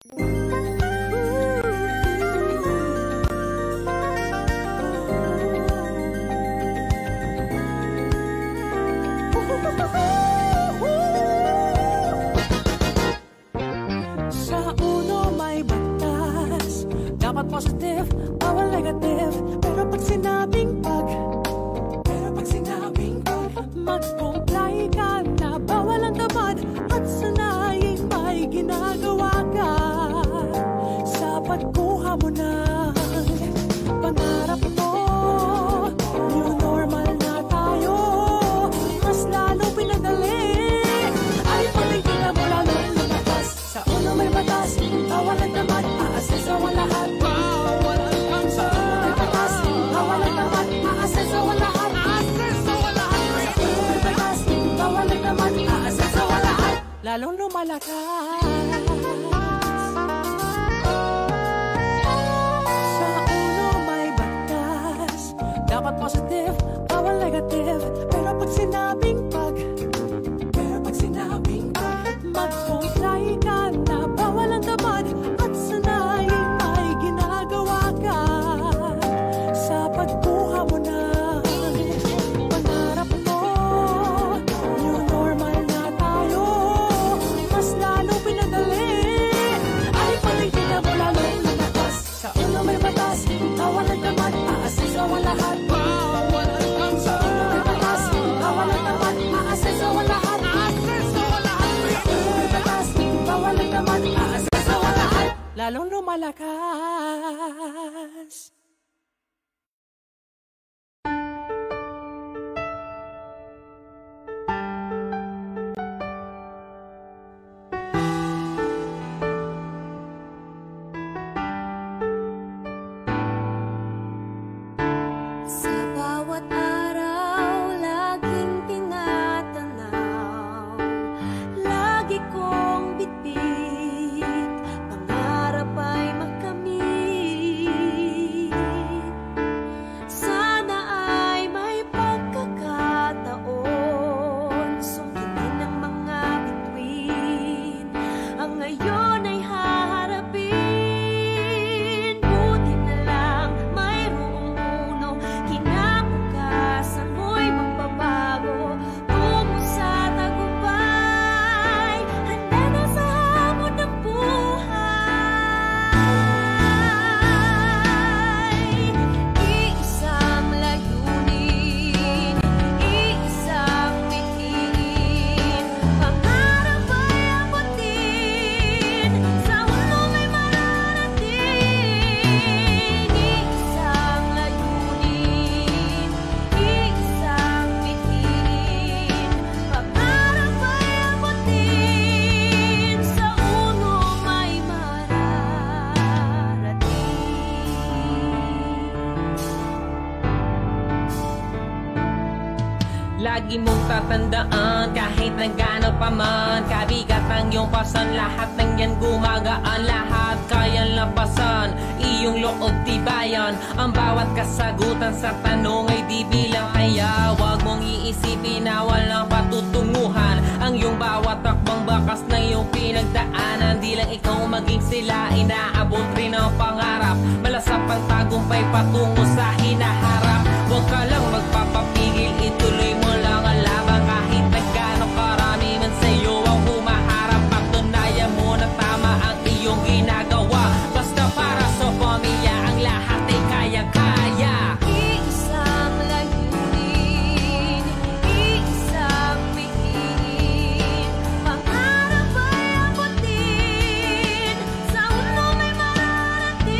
Sa uno may batas, dapat positive, bawal negative. Pero pag sinabing mag-comply ka na, bawal ang tamad at sanaying may ginagawa ka sa pagkuha mo ng pangarap mo. New normal na tayo, mas lalo pinadali. Ay paligid mo lalong lumakas. Sa uno may batas, bawal ang tamad, aasenso ang lahat. Bawal ang tamad, sa uno may batas, bawal ang tamad, aasenso ang lahat. Lalong lumalakas. Sa ulo may batas, dapat positive, bawal negative. Pero pag sinabing mag-comply ka na, bawal ang tamad at sanaying may ginagawa ka sa pagkuha mo na pangarap mo. New normal na tayo, mas lalo pinadali. Ay paligid mo lalong lumakas. Sa ulo may batas, bawal ang tamad, aasenso ang lahat. Bawal ang tamad, sa ulo may batas, bawal ang tamad, aasenso ang lahat. Aasenso ang lahat. Sa ulo may batas, bawal ang tamad, aasenso ang lahat. Lalong lumalakas. Sa bawat araw, laging tinatanaw, lagi kong bitbit, pangarap ay makamit. Sana ay may pagkakataon, sungkitin ang mga bituin, ang ngayon ay haharapin. Buti na lang mayroong uno, kinabukasan mo'y magbabago tungo sa tagumpay. Handa na sa hamon ng buhay. Iisang layunin, iisang mithiin, pangarap ay abutin, sa ulo may mararating. Iisang layunin, iisang mithiin, pangarap ay abutin, sa ulo may mararating. Lagi mong tatandaan kahit na gaano pa man kabigat ang iyong pasan, lahat ng yan gumagaan, lahat kayang lapasan, iyong loob tibayan. Ang bawat kasagutan sa tanong ay di bilang, kaya wag mong iisipin na walang patutunguhan. Ang iyong bawat takbang bakas na iyong pinagdaanan, di lang ikaw maging sila, inaabot rin ang pangarap, malasap ang tagumpay patungo sa hinaharap. Huwag ka lang magpapapigil, ituloy mo lang ang laban kahit na gaano karami man sa'yo ang humaharap. Patunayan mo na tama ang iyong ginagawa, basta para sa pamilya ang lahat ay kaya-kaya. Iisang layunin, iisang mithiin, pangarap ay abutin, sa ulo may mararating.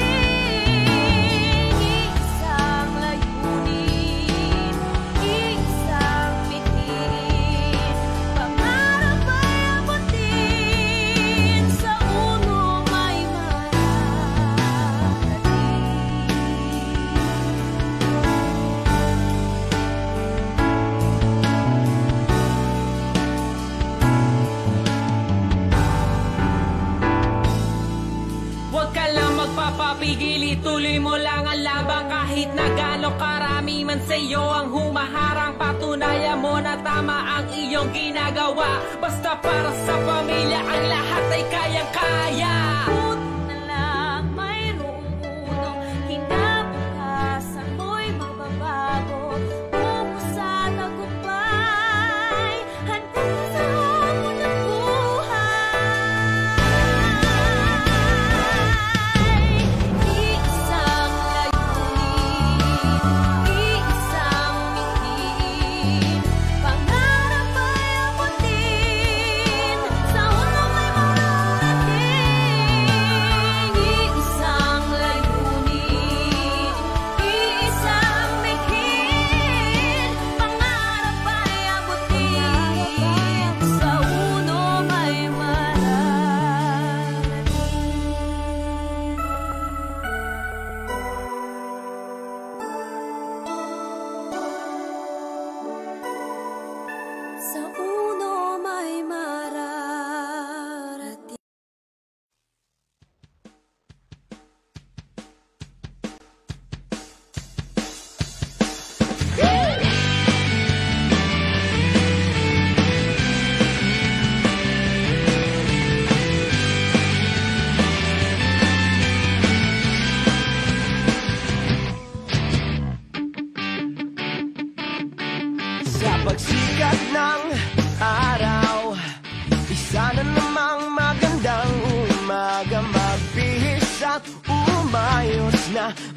Iisang layunin, iisang mithiin, pangarap ay abutin, sa ulo may Huwag ka lang magpapapigil, ituloy mo lang ang laban kahit na gaano karami man sa'yo ang humaharang. Patunayan mo na tama ang iyong ginagawa, basta para sa pamilya ang lahat ay kayang-kaya.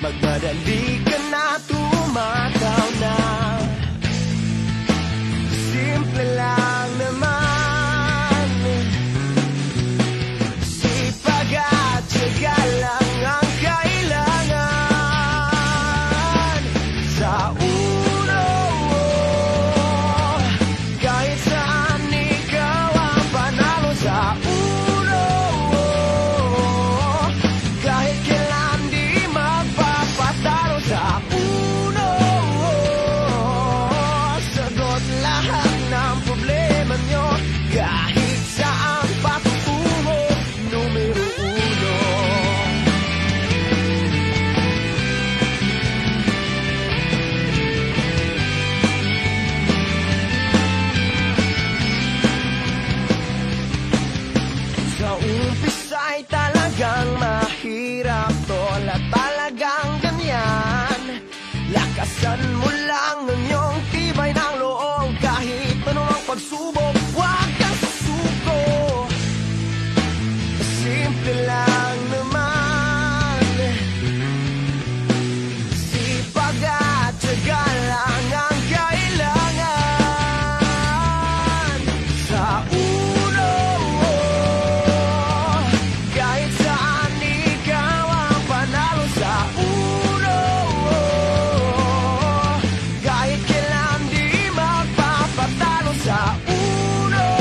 Magmadali ka na, tumataw na. Simple lang naman, sipag at tiyaga lang ang kailangan. Sa ulo, kahit saan ikaw ang panalo. Sa ulo, kahit kailan di magpapatalo. Sa ulo, sagot lahat ng problema nyo. Kahit saan patutungo, numero uno. Sa umpisa'y talagang mahirap to, at talagang ganyan. Lakasan mo lang ang iyong tibay ng loob. Kahit anumang pagsubok, huwag kang susuko. Simple lang naman, sipag at tiyaga lang ang kailangan. Sa ulo, kahit saan ikaw ang panalo. Sa ulo, kahit kailan di magpapatalo. Sa ulo,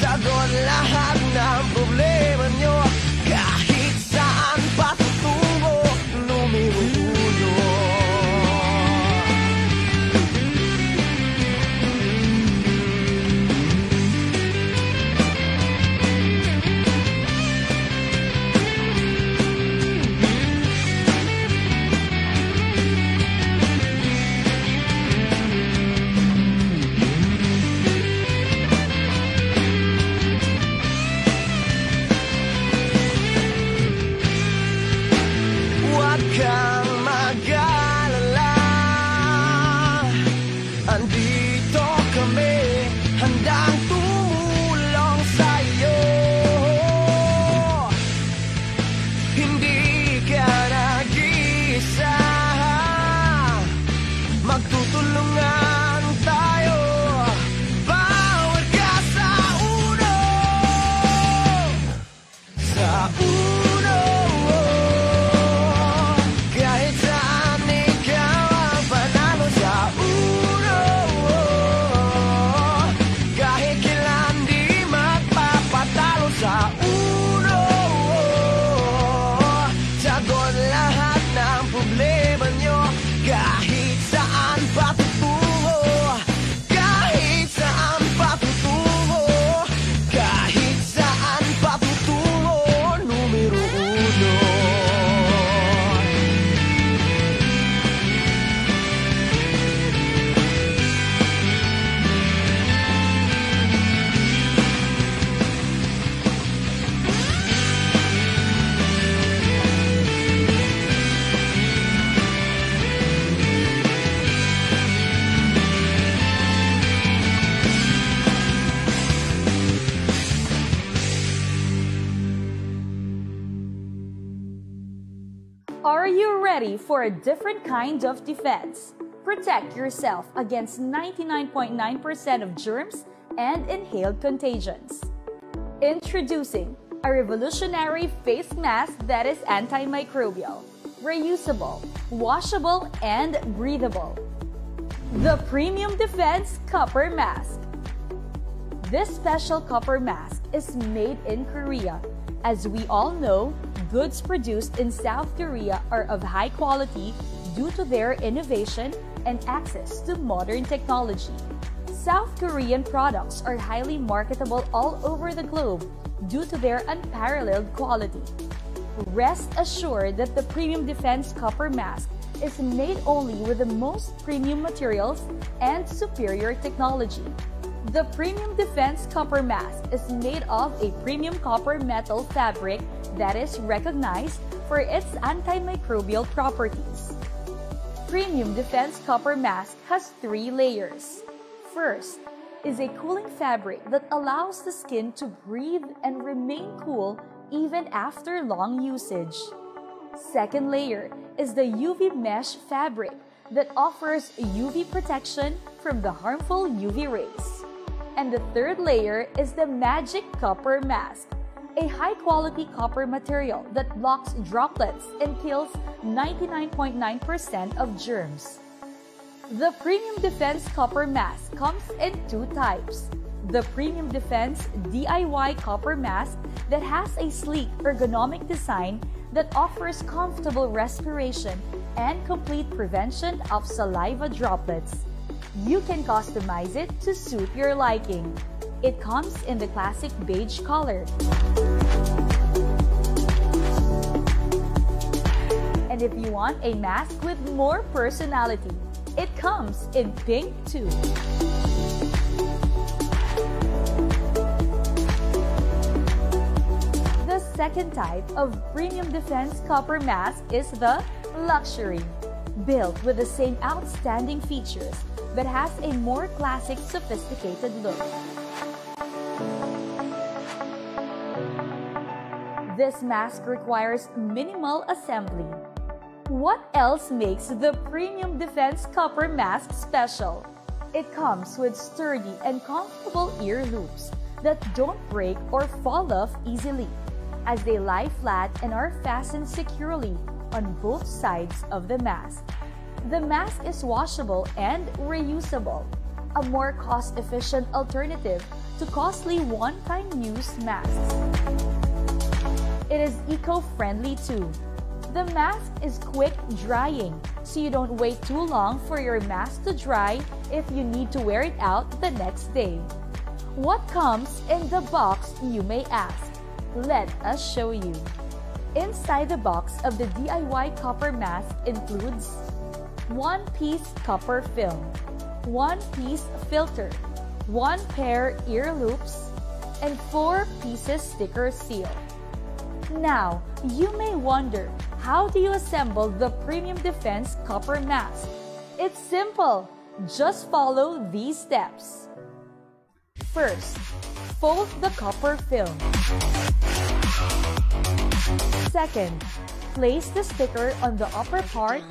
sagot lahat ng problema nyo. Kahit saan patutungo, numero uno. Huwag kang mag-alala, andito kami, handang tumulong sa'yo. Hindi ka nag-iisa, magtutulungan tayo. Bawal ka sa uno. Sa uno, kahit saan ikaw ang panalo. Sa uno, kahit kailan di magpapatalo. Sa uno, sagot lahat ng problema nyo. Kahit saan patutungo, kahit saan patutungo, kahit saan patutungo, numero uno. Are you ready for a different kind of defense? Protect yourself against 99.9% of germs and inhaled contagions. Introducing a revolutionary face mask that is antimicrobial, reusable, washable, and breathable. The Premium Defense Copper Mask. This special copper mask is made in Korea. As we all know, goods produced in South Korea are of high quality due to their innovation and access to modern technology. South Korean products are highly marketable all over the globe due to their unparalleled quality. Rest assured that the Premium Defense Copper Mask is made only with the most premium materials and superior technology. The Premium Defense Copper Mask is made of a premium copper metal fabric that is recognized for its antimicrobial properties. Premium Defense Copper Mask has 3 layers. First is a cooling fabric that allows the skin to breathe and remain cool even after long usage. Second layer is the UV mesh fabric that offers UV protection from the harmful UV rays. And the third layer is the Magic Copper Mask, a high-quality copper material that blocks droplets and kills 99.9% of germs. The Premium Defense Copper Mask comes in two types. The Premium Defense DIY Copper Mask that has a sleek, ergonomic design that offers comfortable respiration and complete prevention of saliva droplets. You can customize it to suit your liking. It comes in the classic beige color. And if you want a mask with more personality, it comes in pink too. The second type of Premium Defense Copper Mask is the Luxury, built with the same outstanding features but has a more classic, sophisticated look. This mask requires minimal assembly. What else makes the Premium Defense Copper Mask special? It comes with sturdy and comfortable ear loops that don't break or fall off easily, as they lie flat and are fastened securely on both sides of the mask. The mask is washable and reusable, a more cost-efficient alternative to costly one-time use masks. It is eco-friendly too. The mask is quick drying, so you don't wait too long for your mask to dry if you need to wear it out the next day. What comes in the box, you may ask? Let us show you. Inside the box of the DIY copper mask includes 1-piece copper film, 1-piece filter, 1 pair ear loops, and 4 pieces sticker seal. Now, you may wonder, how do you assemble the Premium Defense Copper Mask? It's simple. Just follow these steps. First, fold the copper film. Second, place the sticker on the upper part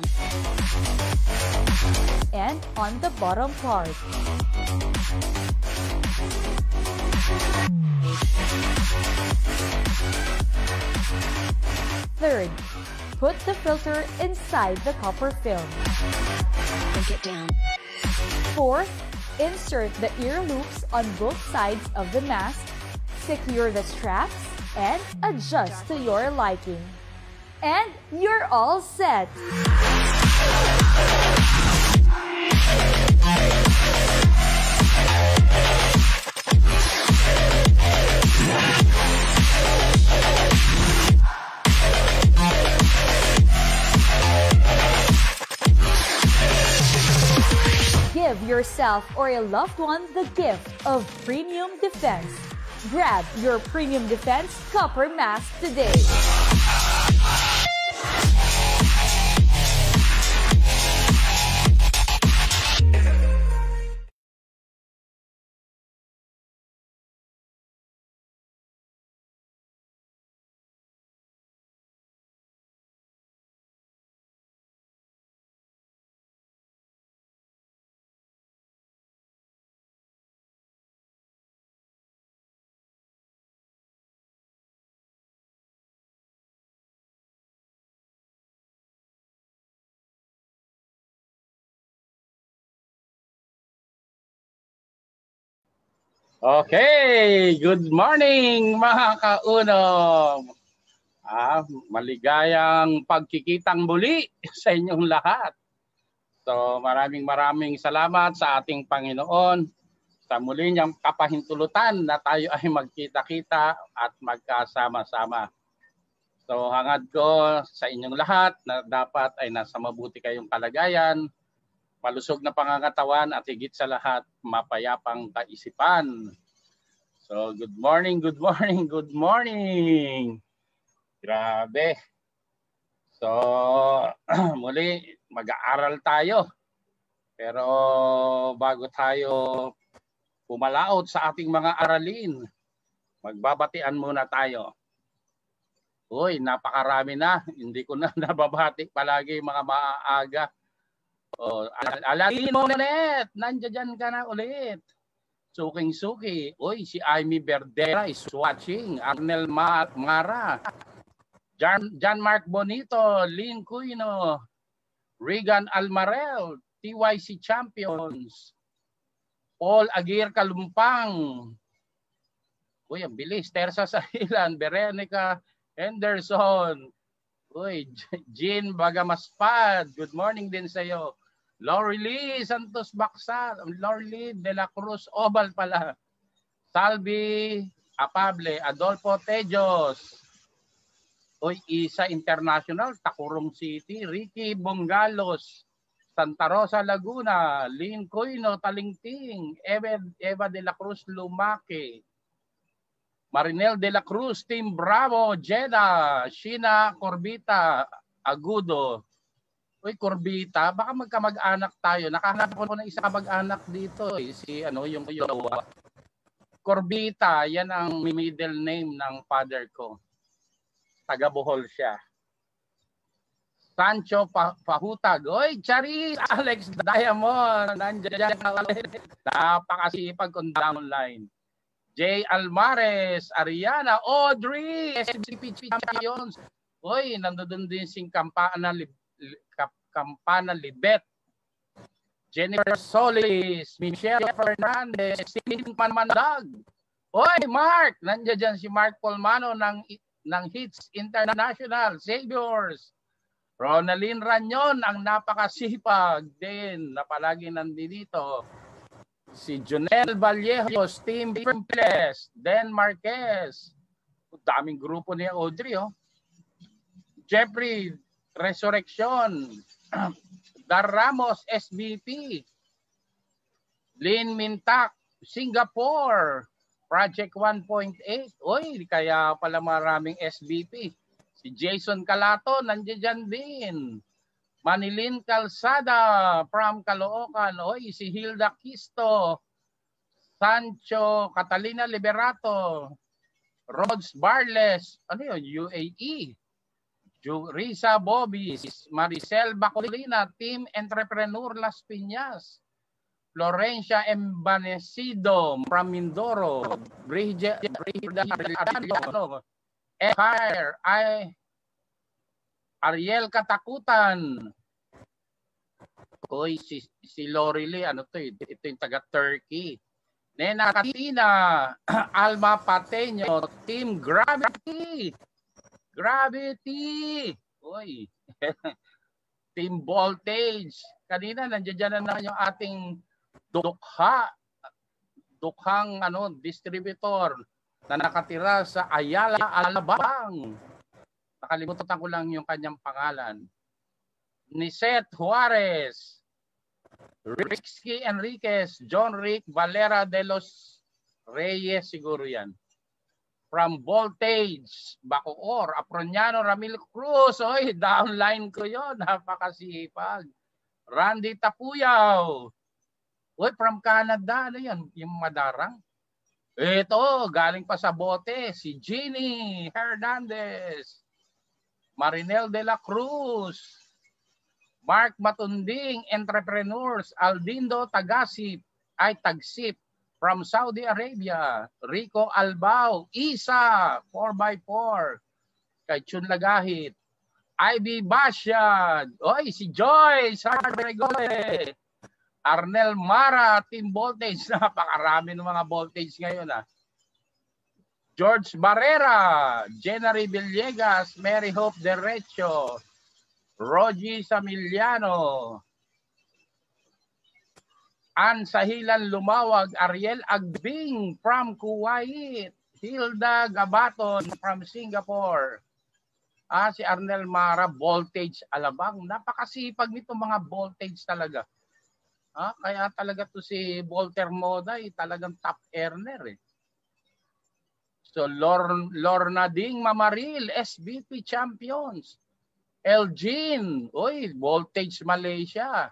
and on the bottom part. Third, put the filter inside the copper film. Break it down. Fourth, insert the ear loops on both sides of the mask, secure the straps, and adjust to your liking. And you're all set! Give yourself or a loved one the gift of Premium Defense. Grab your Premium Defense Copper Mask today. Okay, good morning mga kaunom. Maligayang pagkikitang muli sa inyong lahat. So maraming salamat sa ating Panginoon sa muli niyang kapahintulutan na tayo ay magkita-kita at magkasama-sama. So hangad ko sa inyong lahat na dapat ay nasa mabuti kayong kalagayan, malusog na pangangatawan at higit sa lahat mapayapang kaisipan. So good morning, good morning, good morning. Grabe. So muli mag-aaral tayo. Pero bago tayo pumalaot sa ating mga aralin, magbabatian muna tayo. Uy, napakarami na. Hindi ko na nababati palagi mga maaga. Oh, Alain Monet, nandiyan ka na ulit. Suking-suki. Uy, si Amy Verdera is watching. Arnel Mara. John Mark Bonito, Lynn Cuino, Regan Almarel, TYC Champions, Paul Aguirre Kalumpang. Uy, ang bilis. Tersa Sahilan, Berenica Henderson. Uy, Jean Bagamaspad. Good morning din sa iyo. Lori Lee Santos Baksa. Lori Lee de la Cruz Oval pala. Salvi Apable. Adolfo Tejos. Uy, Isa International. Takurong City. Ricky Bongalos. Santa Rosa Laguna. Lynn Cuino Talingting. Eva de la Cruz Lumake. Marinel de la Cruz, Team Bravo, Jeddah, Sheena Corbita, Agudo. Uy, Corbita, baka magkamag-anak tayo. Nakahanap ko ng isa kamag-anak dito. Si yung Yowa. Corbita, yan ang middle name ng father ko. Taga Bohol siya. Sancho Pahutag. Uy, Charis, Alex Diamond. Nandiyan ka ulit. Napakasipag kung downline. Jay Almares, Ariana, Audrey, SBP Champions. Uy, nandoon din si Campana Libet. Jennifer Solis, Michelle Fernandez, Stephen Mandag. Uy, Mark, nandiyan si Mark Polmano ng Hits International, Saviors. Ronaldin Ranyon, ang napakasipag din na palagi nandito. Si Jonel Vallejos, Team Pimples, Den Marquez. Daming grupo ni Audrey, oh. Jeffrey Resurrection, Dar Ramos, SBP, Lynn Mintak, Singapore, Project 1.8. Uy, kaya pala maraming SBP. Si Jason Calato, nandiyan din. Manilin Calzada from Caloocan. Oy, si Hilda Kisto. Sancho Catalina Liberato. Rods Barles. Ano yun? UAE. Risa Bobby. Maricel Bacolina. Team Entrepreneur Las Piñas. Florencia Embanesido from Mindoro. Brigida Ariel Katakutan. Uy, si Lori Lee, ito yung taga Turkey. Nena Katina, Alma Pateño, Team Gravity. Uy. Team Voltage. Kanina nandiyan na naman yung ating dukhang distributor na nakatira sa Ayala, Alabang. Nakalimutan ko lang yung kanyang pangalan. Niset Juarez, Ricky Enriquez, John Rick Valera de los Reyes, siguro yan. From Voltage, Bacoor, Aproniano Ramil Cruz. Oy, downline ko yon, napakasipag. Randy Tapuyaw. Oy, from Canada, ano yan? Yung Madarang. Ito, galing pa sa bote, si Jeannie Hernandez. Marinel de la Cruz. Mark Matunding, Entrepreneurs, Aldindo Tagsip from Saudi Arabia. Rico Albao, Isa, 4x4. Kay Chun Lagahit. Ivy Basyad. Oy, si Joyce Harregole. Arnel Mara, Team Voltage. Napakarami ng mga voltage ngayon. George Barrera, Jenary Villegas, Mary Hope Derecho. Rogie Samiliano, Ann Sahilan Lumawag, Ariel Agbing from Kuwait, Hilda Gabaton from Singapore. Si Arnel Mara, Voltage Alabang. Napakasipag nito mga Voltage talaga. Kaya talaga to si Walter Moday, talagang top earner. So Lorna Ding Mamaril, SBP Champions. Elgin, Voltage Malaysia.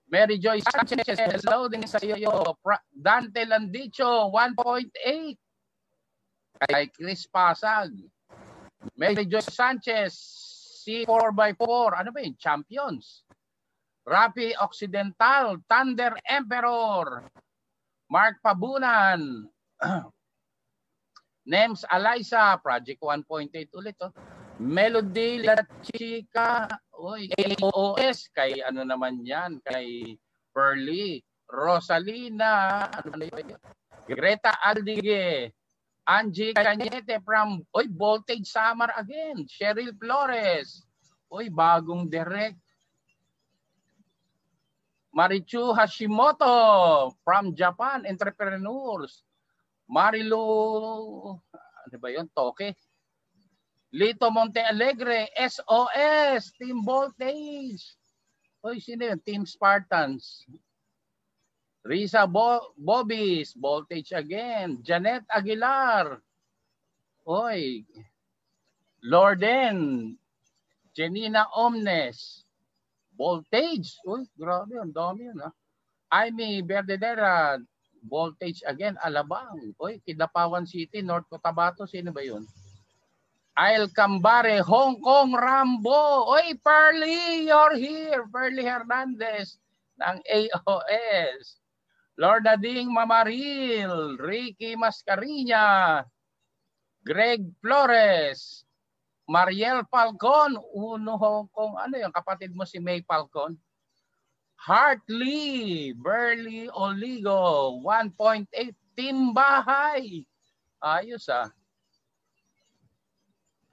Mary Joy Sanchez, hello din sa iyo. Dante Landicho, 1.8. Kay Chris Pasag. Mary Joy Sanchez, C4x4. Ano ba yun? Champions. Rafi Occidental, Thunder Emperor. Mark Pabunan. Nems Eliza, Project 1.8 ulit. Oh. Melody La Chica, oy, AOS, kay ano naman yan, kay Pearly, Rosalina, ano na yun? Greta Aldigue, Angie Cañete from, oy, Voltage Summer again, Cheryl Flores, oy, bagong direct. Marichu Hashimoto from Japan, Entrepreneurs. Marilu, ano ba yun? Toke. Lito Monte Alegre, SOS, Team Voltage. Oy, sino yun? Team Spartans. Risa Bobis, Voltage again. Janet Aguilar. Oy. Lorden. Janina Omnes. Voltage. Uy, grabe, ang dami yun. Ha? Amy Verdadera, Voltage again, Alabang. Uy, Kidapawan City, North Cotabato, sino ba yun? Ail Cambare, Hong Kong Rambo. Uy, Pearly, you're here. Pearly Hernandez ng AOS. Lorna Ding Mamaril, Ricky Mascarilla, Greg Flores, Mariel Falcon, Uno Hong Kong, ano yung kapatid mo si May Falcon? Hartley, Burley Oligo, 1.8, Team Bahay. Ayos ah.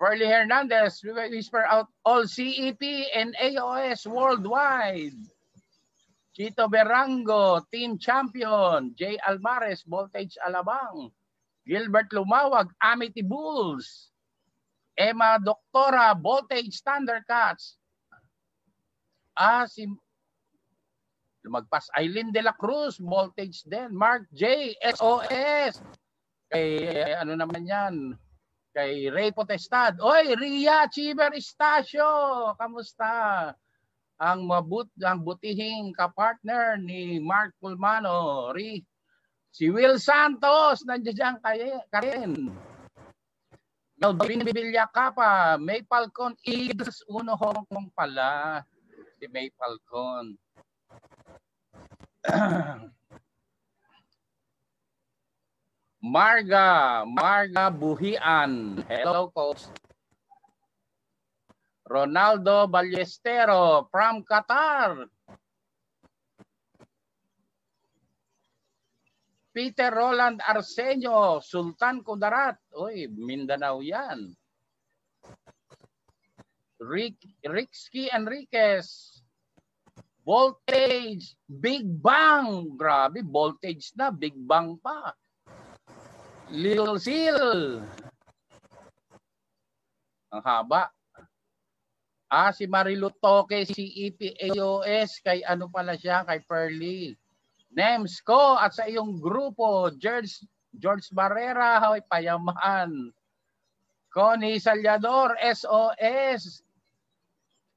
Burley Hernandez, whisper out all CEP and AOS worldwide. Chito Berango, Team Champion. Jay Almares, Voltage Alabang. Gilbert Lumawag, Amity Bulls. Emma Doktora, Voltage Thundercats. Si lumagpas. Aileen De La Cruz, Voltage din. Mark J, SOS. Kay ano naman yan? Kay Ray Potestad. Oy, Ria Chiver Estacio. Kamusta? Ang butihing kapartner ni Mark Pulmano. Si Will Santos, nandiyan ka rin. Melvin Villacapa, May Falcon, Eagles, Uno Hong Kong pala. Si May Falcon. Marga Buhian. Hello, Coach. Ronaldo Ballestero from Qatar. Peter Roland Arsenio, Sultan Kudarat. Uy, Mindanao yan. Ricky Enriquez. Voltage. Big Bang. Grabe, voltage na. Big Bang pa. Little Seal. Ang haba. Si Marilu Toke, si EPAOS, kay ano pala siya, kay Pearly. Names ko at sa iyong grupo, George Barrera, Hoy Payaman. Connie Salyador, SOS.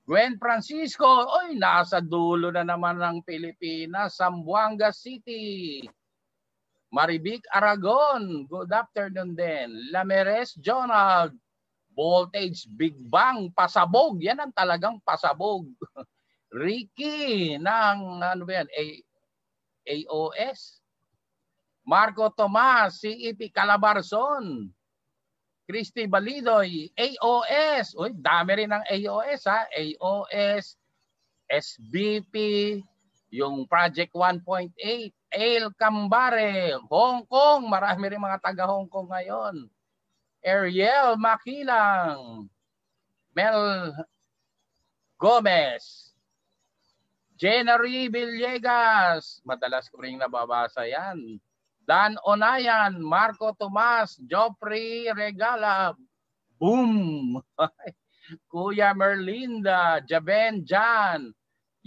Gwen Francisco, oy, nasa dulo na naman ng Pilipinas, Zamboanga City. Marivic Aragon, good afternoon din. Lameres Jonald, Voltage Big Bang, pasabog. Yan ang talagang pasabog. Ricky ng ano ba yan? AOS. Marco Tomas, CEP Calabarzon. Christy Balidoy, AOS. Uy, dami rin ng AOS ha. AOS, SBP, yung Project 1.8, Ail Cambare, Hong Kong. Marami rin mga taga Hong Kong ngayon. Ariel Makilang, Mel Gomez, Jenary Villegas, madalas ko rin nababasa yan. Dan Onayan, Marco Tomas, Joffrey Regala, boom! Kuya Merlinda, Jaben Jan,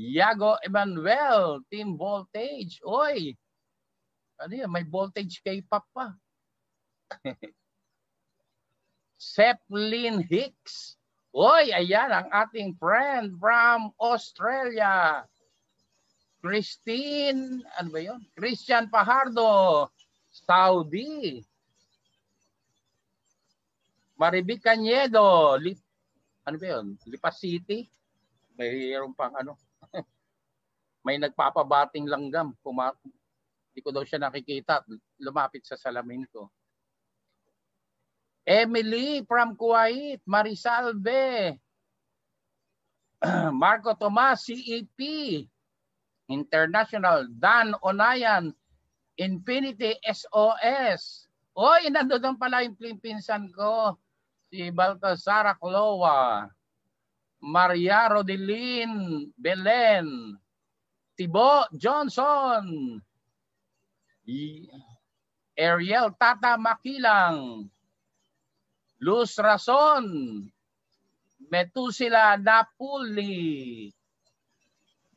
Yago Emmanuel, Team Voltage. Oy, ano yan, may Voltage K-pop pa. Zeppelin Hicks. Oy, ayan ang ating friend from Australia. Christine, ano ba yun? Christian Pajardo, Saudi. Marivic Cañedo, ano ba yun? Lipas City. Mayroon pang ano. May nagpapabating langgam. Hindi ko daw siya nakikita. Lumapit sa salamin ko. Emily from Kuwait. Marisalve. Marco Tomas, CEP. International. Dan Onayan. Infinity SOS. Oy, nandoon pala yung pinsan ko. Si Baltasar Cloa. Maria Rodelin Belen. Tibo Johnson. Ariel Tata Makilang. Luz Rason. Metusila Napuli.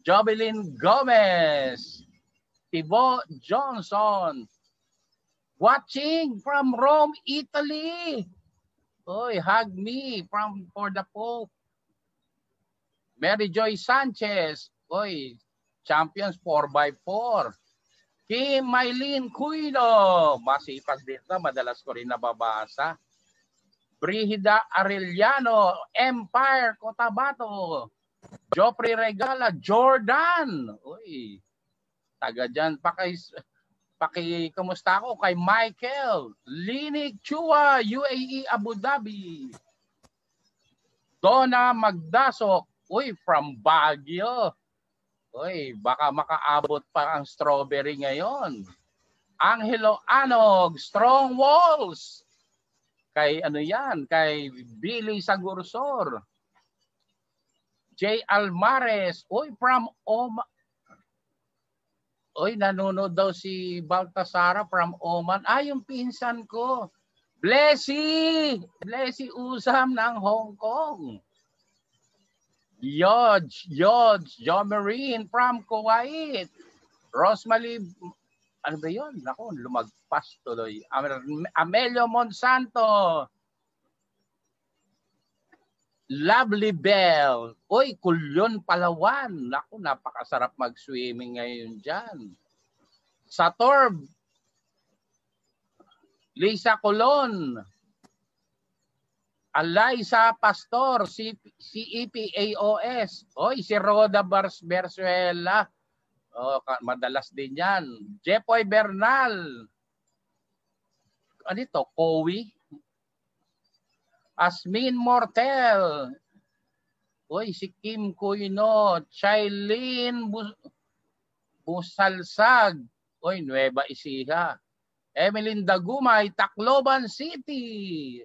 Jovelyn Gomez. Tibo Johnson. Watching from Rome, Italy. Oy, hug me for the Pope. Mary Joy Sanchez. Oy, champions 4x4. Kim Maylene Cuino. Masipag din na, madalas ko rin nababasa. Brigida Arellano, Empire Cotabato. Joffrey Regala, Jordan. Uy, taga dyan. Kumusta ako kay Michael. Linik Chua, UAE Abu Dhabi. Donna Magdasok. Uy, from Baguio. Uy, baka makaabot pa ang strawberry ngayon. Angelo Anog, Strong Walls. Kay ano yan? Kay Billy Sagursor. J. Almares. Uy, from Oman. Uy, nanonood daw si Baltasara from Oman. Yung pinsan ko. Blessy Usam ng Hong Kong. Yodge, Jo Marine from Kuwait. Rosemary, ano ba yun? Naku, lumagpas tuloy. Amelio Monsanto. Lovely Bell. Uy, Kulyon, Palawan. Naku, napakasarap mag-swimming ngayon dyan. Satorb. Lisa Colon. Alaysa Pastor. CEPAOS. Uy, si Roda Bersuela. Oh, madalas din yan. Jepoy Bernal. Ano ito? Kowi? Asmin Mortel. Uy, si Kim Cuino. Chailin Busalsag. Uy, Nueva Ecija. Emeline Dagumay, Tacloban City.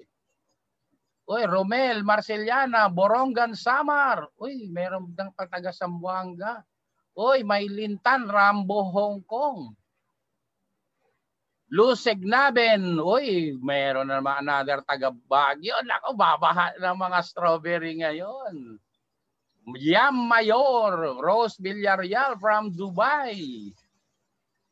Uy, Romel Marceliana, Borongan Samar. Uy, meron ng pataga Sambuanga. Uy, Maylintan, Rambo, Hong Kong. Luseg Naben. Uy, meron na naman another taga Baguio. Nako, babaha ng mga strawberry ngayon. Yam Mayor, Rose Villarreal from Dubai.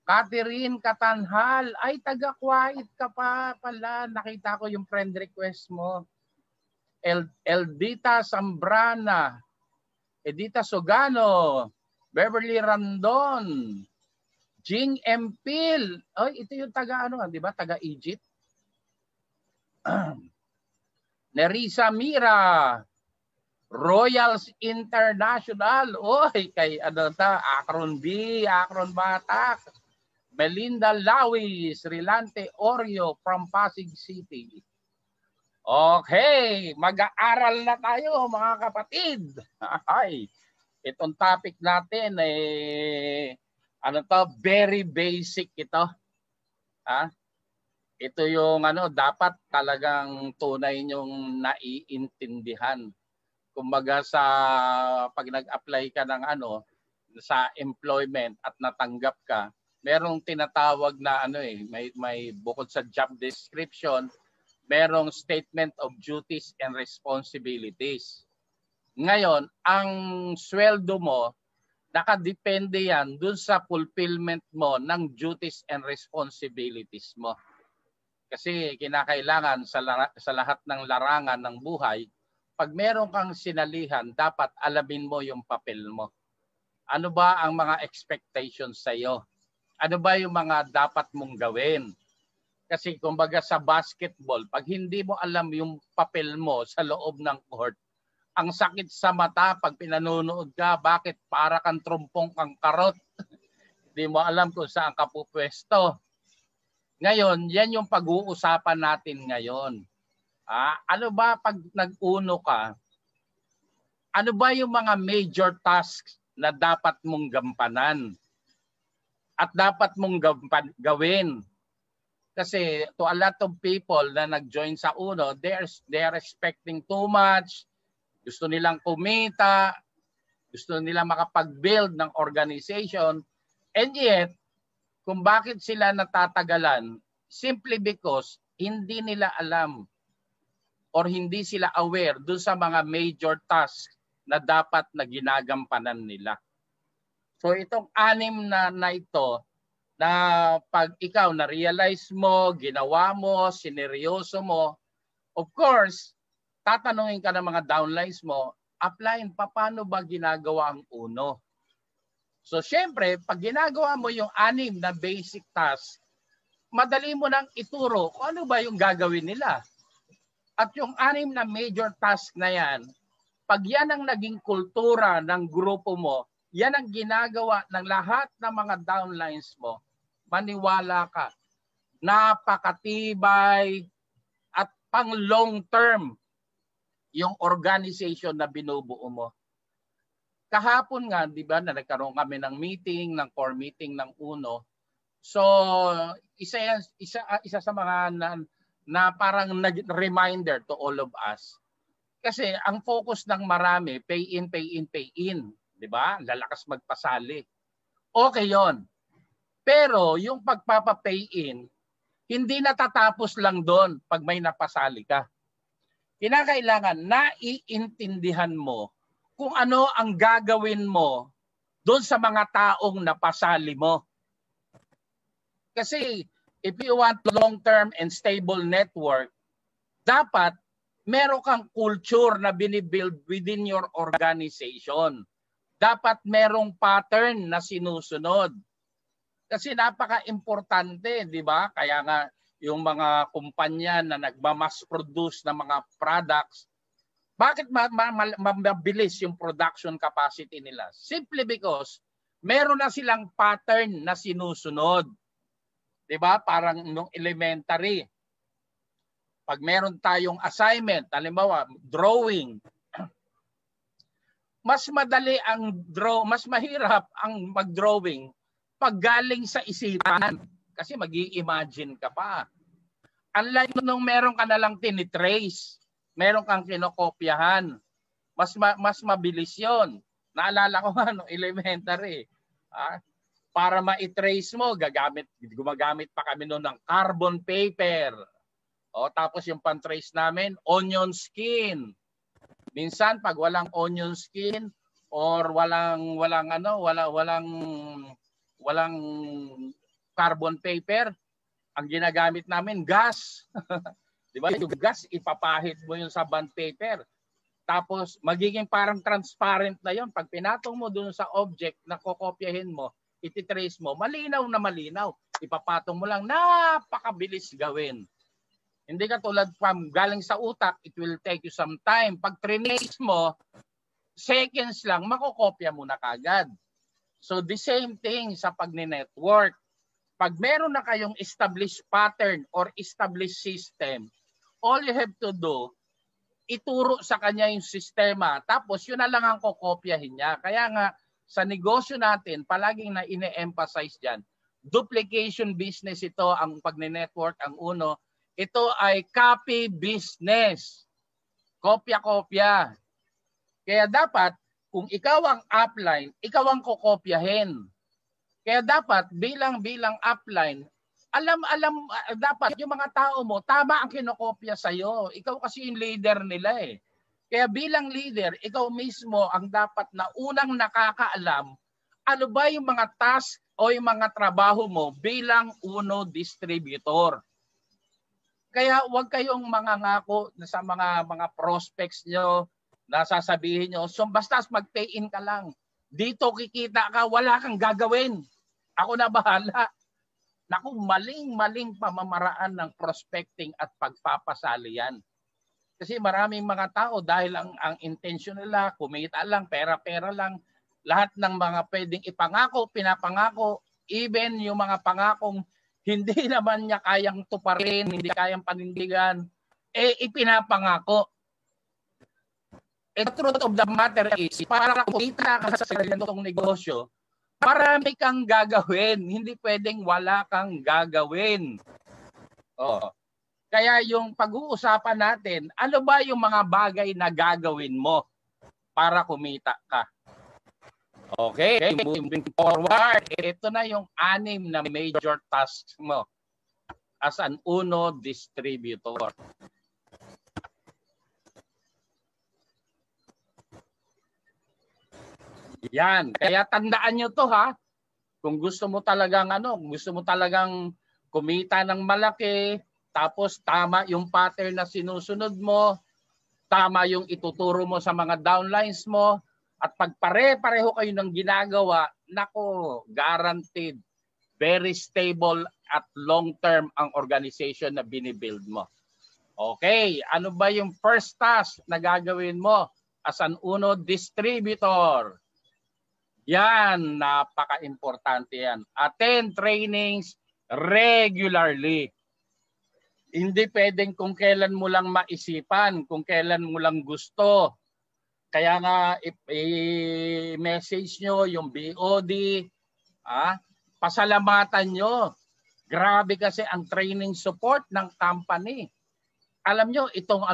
Catherine Katanhal. Ay, taga Kuwait ka pa pala. Nakita ko yung friend request mo. Eldita Zambrana. Edita Sogano. Beverly Randon. Jing Empil. Ay, ito yung taga ano, di ba? Taga Egypt. Nerissa Mira. Royals International. Oy, kay ano ta? Akron B, Akron Batak. Melinda Lawis, Rilante Oreo from Pasig City. Okay, mag-aaral na tayo mga kapatid. Ay, itong topic natin ano to, very basic ito. Ito yung ano, dapat talagang tunay nyong naiintindihan. Kumbaga sa pag nag-apply ka ng ano sa employment at natanggap ka, merong tinatawag na ano may bukod sa job description, merong statement of duties and responsibilities. Ngayon, ang sweldo mo nakadepende yan dun sa fulfillment mo ng duties and responsibilities mo. Kasi kinakailangan sa lahat ng larangan ng buhay, pag meron kang sinalihan, dapat alamin mo yung papel mo. Ano ba ang mga expectations sa iyo? Ano ba yung mga dapat mong gawin? Kasi kumbaga sa basketball, pag hindi mo alam yung papel mo sa loob ng court, ang sakit sa mata pag pinanonood ka, bakit para kang trumpong kang karot? Hindi mo alam kung saan ka pupwesto. Ngayon, yan yung pag-uusapan natin ngayon. Ano ba pag nag-uno ka? Ano ba yung mga major tasks na dapat mong gampanan? At dapat mong gawin? Kasi to a lot of people na nag-join sa uno, they are expecting too much. Gusto nilang kumita, gusto nilang makapag-build ng organization, and yet, kung bakit sila natatagalan, simply because hindi nila alam or hindi sila aware dun sa mga major tasks na dapat na ginagampanan nila. So itong 6 na ito, na pag ikaw na-realize mo, ginawa mo, sineryoso mo, of course, tatanungin ka ng mga downlines mo, applyin, paano ba ginagawa ang uno? So syempre, pag ginagawa mo yung 6 na basic task, madali mo nang ituro kung ano ba yung gagawin nila. At yung 6 na major task na yan, pag yan ang naging kultura ng grupo mo, yan ang ginagawa ng lahat ng mga downlines mo, maniwala ka, napakatibay at pang long term yung organization na binubuo mo. Kahapon nga, di ba, na nagkaroon kami ng meeting, ng core meeting ng uno. So, isa sa mga na parang reminder to all of us. Kasi ang focus ng marami, pay in, pay in, pay in. Di ba? Lalakas magpasali. Okay yon. Pero yung pagpapa-pay in, hindi natatapos lang doon pag may napasali ka. Kinakailangan naiintindihan mo kung ano ang gagawin mo doon sa mga taong napasali mo. Kasi if you want long-term and stable network, dapat meron kang culture na binibuild within your organization. Dapat merong pattern na sinusunod. Kasi napaka-importante, di ba? Kaya nga yung mga kumpanya na nagmamass produce ng mga products, bakit mabilis yung production capacity nila? Simply because meron na silang pattern na sinusunod. Di ba? Parang nung elementary. Pag meron tayong assignment, halimbawa, drawing, mas madali ang mas mahirap ang mag-drawing pag galing sa isipan. Kasi mag-i-imagine ka pa. Unlike nung meron ka na lang tinitrace, meron kang kinokopyahan, mas mabilis yon. Naalala ko nga nung elementary, para ma-trace mo, gumagamit pa kami noon ng carbon paper. Tapos yung pan-trace namin, onion skin. Minsan pag walang onion skin or walang carbon paper, ang ginagamit namin gas. Di ba? Yung gas ipapahid mo yung sa bond paper. Tapos magiging parang transparent na yon pag pinatong mo dun sa object na kokopyahin mo, ititrace mo, malinaw na malinaw. Ipapatong mo lang, napakabilis gawin. Hindi ka tulad galing sa utak, it will take you some time. Pag trace mo, seconds lang, makokopya mo na kagad. So the same thing sa pag-network. Pag meron na kayong established pattern or established system, all you have to do, ituro sa kanya yung sistema. Tapos yun na lang ang kokopyahin niya. Kaya nga sa negosyo natin, palaging na ine-emphasize dyan, duplication business ito, ang pag-network, ang uno. Ito ay copy business. Kopya-kopya. Kaya dapat, kung ikaw ang upline, ikaw ang kokopyahin. Kaya dapat, bilang upline, alam, dapat yung mga tao mo, tama ang kinokopya sa'yo. Ikaw kasi yung leader nila eh. Kaya bilang leader, ikaw mismo ang dapat na unang nakakaalam ano ba yung mga task o yung mga trabaho mo bilang uno distributor. Kaya huwag kayong mangangako sa mga prospects nyo na sasabihin nyo, so basta mag-pay in ka lang. Dito kikita ka, wala kang gagawin. Ako na bahala. Naku, maling-maling pamamaraan ng prospecting at pagpapasali yan. Kasi maraming mga tao dahil ang intention nila, kumita lang, pera-pera lang, lahat ng mga pwedeng ipangako, pinapangako, even yung mga pangakong hindi naman niya kayang tuparin, hindi kayang panindigan, ipinapangako. The truth of the matter is, para kumita ka sa ganitong negosyo, marami kang gagawin. Hindi pwedeng wala kang gagawin. Kaya yung pag-uusapan natin, ano ba yung mga bagay na gagawin mo para kumita ka? Okay, moving forward. Ito na yung 6 na major tasks mo as an Uno distributor. Yan, kaya tandaan nyo to ha. Kung gusto mo talagang kumita ng malaki, tapos tama yung pattern na sinusunod mo, tama yung ituturo mo sa mga downlines mo, at pag pare-pareho kayo ng ginagawa, nako, guaranteed, very stable at long-term ang organization na binibuild mo. Okay, ano ba yung first task na gagawin mo as an Uno distributor? Yan, napaka-importante yan. Attend trainings regularly. Hindi pwedeng kung kailan mo lang maisipan, kung kailan mo lang gusto. Kaya nga, i-message nyo yung BOD, pasalamatan nyo. Grabe kasi ang training support ng company. Alam nyo, itong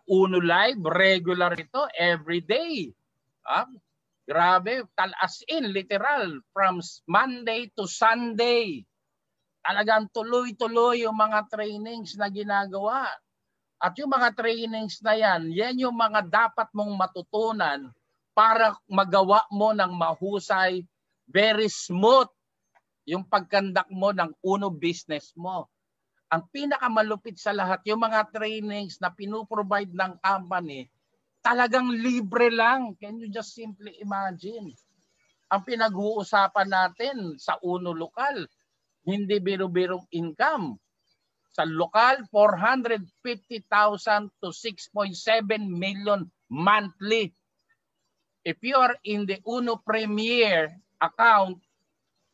Uno Live, regular ito, everyday. Grabe, as in, literal, from Monday to Sunday. Talagang tuloy-tuloy yung mga trainings na ginagawa. At yung mga trainings na yan yung mga dapat mong matutunan para magawa mo ng mahusay, very smooth, yung pagkandak mo ng Uno business mo. Ang pinakamalupit sa lahat, yung mga trainings na pinuprovide ng company, talagang libre lang. Can you just simply imagine? Ang pinag-uusapan natin sa Uno lokal, hindi biro-birong income. Sa lokal, 450,000 to 6.7 million monthly. If you are in the Uno Premier account,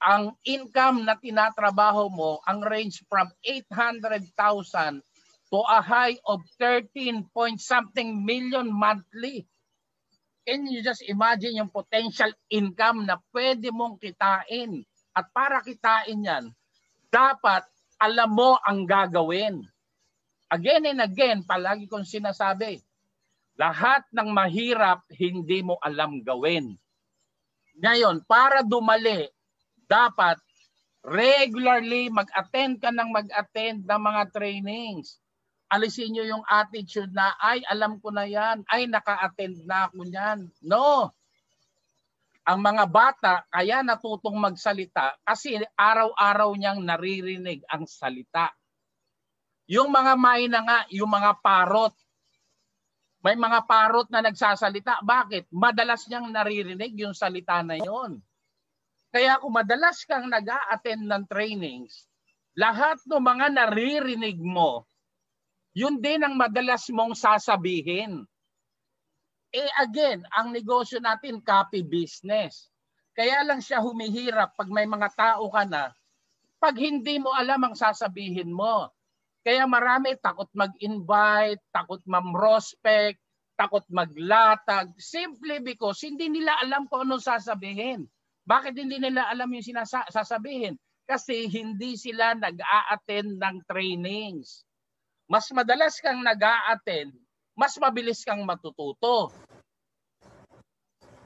ang income na tinatrabaho mo, ang range from 800,000 to a high of 13-point-something million monthly. Can you just imagine yung potential income na pwede mong kitain? At para kitain yan, dapat alam mo ang gagawin. Again and again, palagi kong sinasabi, lahat ng mahirap hindi mo alam gawin. Ngayon, para dumali, dapat regularly mag-attend ka ng mga trainings. Alisin nyo yung attitude na, ay, alam ko na yan. Ay, naka-attend na ako yan. No. Ang mga bata, kaya natutong magsalita kasi araw-araw niyang naririnig ang salita. Yung mga mayna nga, yung mga parot. May mga parot na nagsasalita. Bakit? Madalas niyang naririnig yung salita na yon. Kaya kung madalas kang nag-a-attend ng trainings, lahat ng mga naririnig mo, yun din ang madalas mong sasabihin. Again, ang negosyo natin, copy business. Kaya lang siya humihirap pag may mga tao ka na, pag hindi mo alam ang sasabihin mo. Kaya marami takot mag-invite, takot mam-prospect, takot maglatag, simply because hindi nila alam kung anong sasabihin. Bakit hindi nila alam yung sasabihin? Kasi hindi sila nag-a-attend ng trainings. Mas madalas kang nag-a-attend, mas mabilis kang matututo.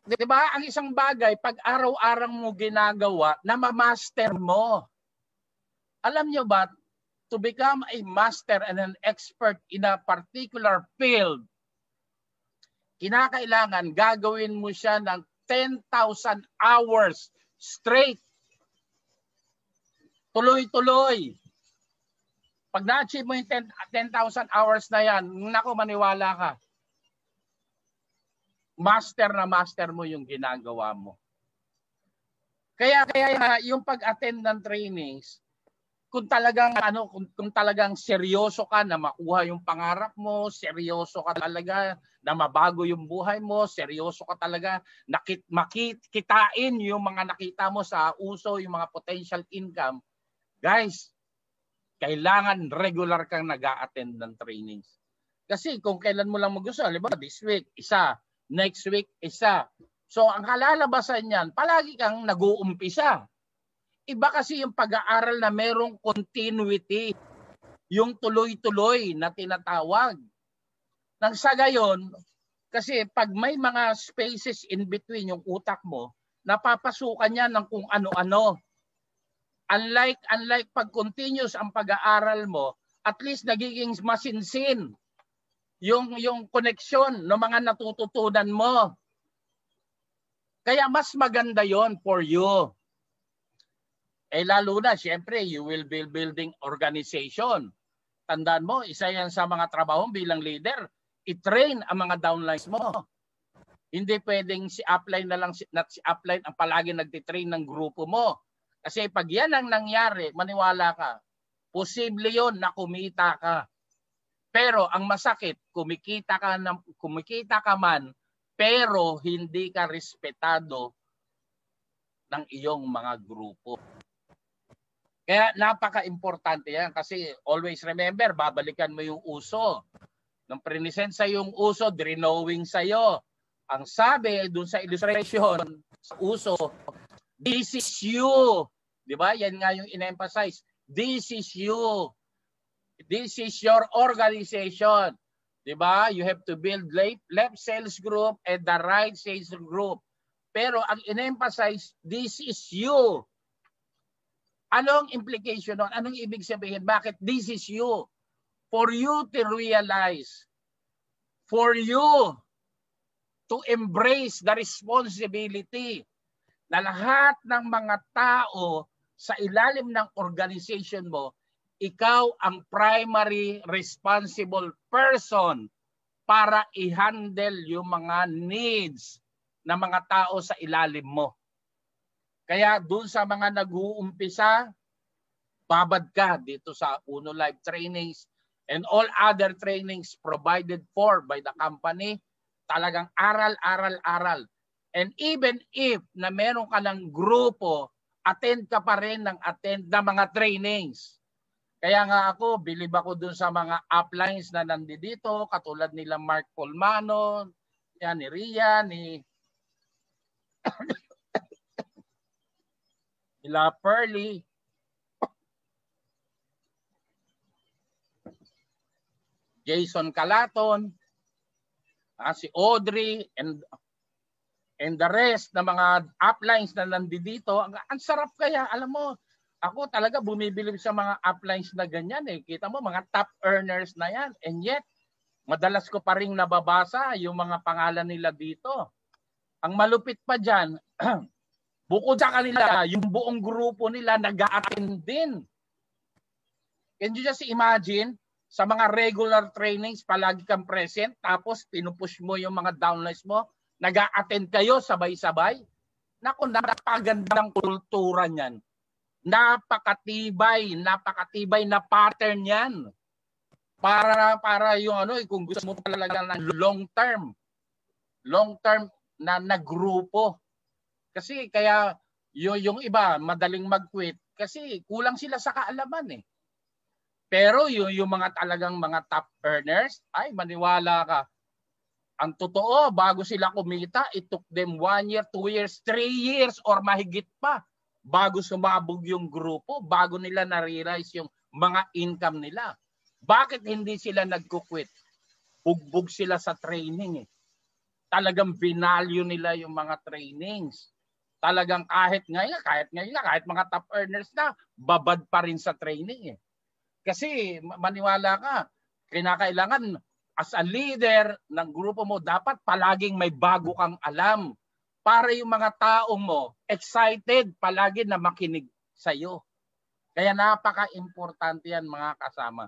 Diba? Ang isang bagay, pag araw-araw mo ginagawa, na ma-master mo. Alam nyo ba, to become a master and an expert in a particular field, kinakailangan gagawin mo siya ng 10,000 hours straight. Tuloy-tuloy. Pag na-achieve mo yung 10,000 hours na yan, naku, maniwala ka. Master na master mo yung ginagawa mo. Kaya yung pag-attend ng trainings, kung talagang kung talagang seryoso ka na makuha yung pangarap mo, seryoso ka talaga na mabago yung buhay mo, seryoso ka talaga na makikitain yung mga nakita mo sa uso, yung mga potential income, guys, kailangan regular kang nag-a-attend ng trainings. Kasi kung kailan mo lang gusto, halimbawa this week, isa, next week, isa. So ang kalalabasan niyan, palagi kang nag-uumpisa. Iba kasi yung pag-aaral na merong continuity, yung tuloy-tuloy na tinatawag. Nang sa gayon, kasi pag may mga spaces in between yung utak mo, napapasukan niya ng kung ano-ano. Unlike pag continuous ang pag-aaral mo, at least nagiging masinsin yung connection ng mga natututunan mo. Kaya mas maganda yon for you. Lalo na, siyempre, you will be building organization. Tandaan mo, isa yan sa mga trabaho bilang leader, i-train ang mga downlines mo. Hindi pwedeng si upline na lang, not si upline ang palagi nagtitrain ng grupo mo. Kasi pag yan ang nangyari, maniwala ka, posible yon na kumita ka. Pero ang masakit, kumikita ka man, pero hindi ka respetado ng iyong mga grupo. Kaya napaka-importante yan kasi always remember, babalikan mo yung uso. Nung present sa yung uso, drenowing sa'yo. Ang sabi dun sa illustration, sa uso, this is you. Diba? Yan nga yung in-emphasize. This is you. This is your organization. Diba? You have to build left sales group and the right sales group. Pero ang in-emphasize, this is you. Anong implication nun? Anong ibig sabihin? Bakit this is you? For you to realize, for you to embrace the responsibility na lahat ng mga tao sa ilalim ng organization mo, ikaw ang primary responsible person para i-handle yung mga needs ng mga tao sa ilalim mo. Kaya doon sa mga nag-uumpisa, babad ka dito sa Uno Live Trainings and all other trainings provided for by the company. Talagang aral. And even if na meron ka ng grupo, attend ka pa rin ng mga trainings. Kaya nga ako, bilib ako doon sa mga uplines na nandito, katulad nila Mark Polmano, yan, ni Ria, ni nila Pearly, Jason Calaton, si Audrey, and the rest na mga uplines na nandito. Ang sarap kaya, alam mo, ako talaga bumibilib sa mga uplines na ganyan eh. Kita mo, mga top earners na yan. And yet, madalas ko pa rin nababasa yung mga pangalan nila dito. Ang malupit pa dyan, bukod sa kanila, yung buong grupo nila nag-a-attend din. Can you just imagine, sa mga regular trainings, palagi kang present, tapos pinupush mo yung mga downlines mo, nag-a-attend kayo sabay-sabay. Naku, napakagandang kultura niyan. Napakatibay na pattern yan. Para yung kung gusto mo talaga ng long term na grupo. Kasi kaya yung iba madaling mag-quit kasi kulang sila sa kaalaman eh. Pero yung mga talagang mga top earners, ay maniwala ka. Ang totoo, bago sila kumita, it took them 1 year, 2 years, 3 years or mahigit pa bago sumabog yung grupo, bago nila na-realize yung mga income nila. Bakit hindi sila nagkukwit? Bugbog sila sa training eh. Talagang binalyo nila yung mga trainings. Talagang kahit mga top earners na, babad pa rin sa training eh. Kasi maniwala ka, kinakailangan as a leader ng grupo mo, dapat palaging may bago kang alam para yung mga taong mo excited palagi na makinig sa iyo. Kaya napaka-importante yan mga kasama.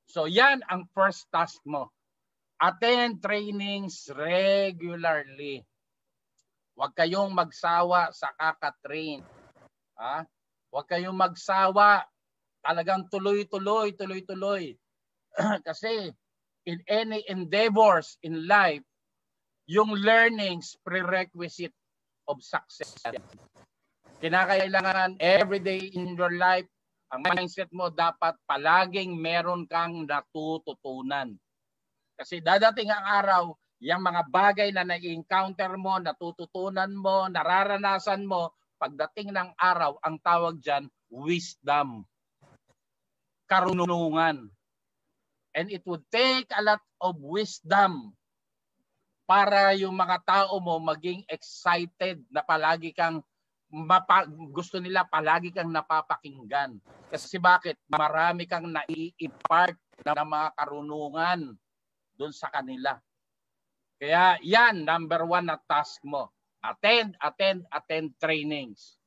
So yan ang first task mo. Attend trainings regularly. Huwag kayong magsawa sa kakatrain. Huwag kayong magsawa Talagang tuloy-tuloy. Kasi in any endeavors in life, yung learnings prerequisite of success. Kinakailangan everyday in your life, ang mindset mo dapat palaging meron kang natututunan. Kasi dadating ang araw, yung mga bagay na na-encounter mo, natututunan mo, nararanasan mo, pagdating ng araw, ang tawag dyan, wisdom. Karunungan. And it would take a lot of wisdom para yung mga tao mo maging excited na palagi kang gusto nila palagi kang napapakinggan. Kasi bakit? Marami kang nai-impart ng mga karunungan doon sa kanila. Kaya yan, number 1 na task mo. Attend trainings.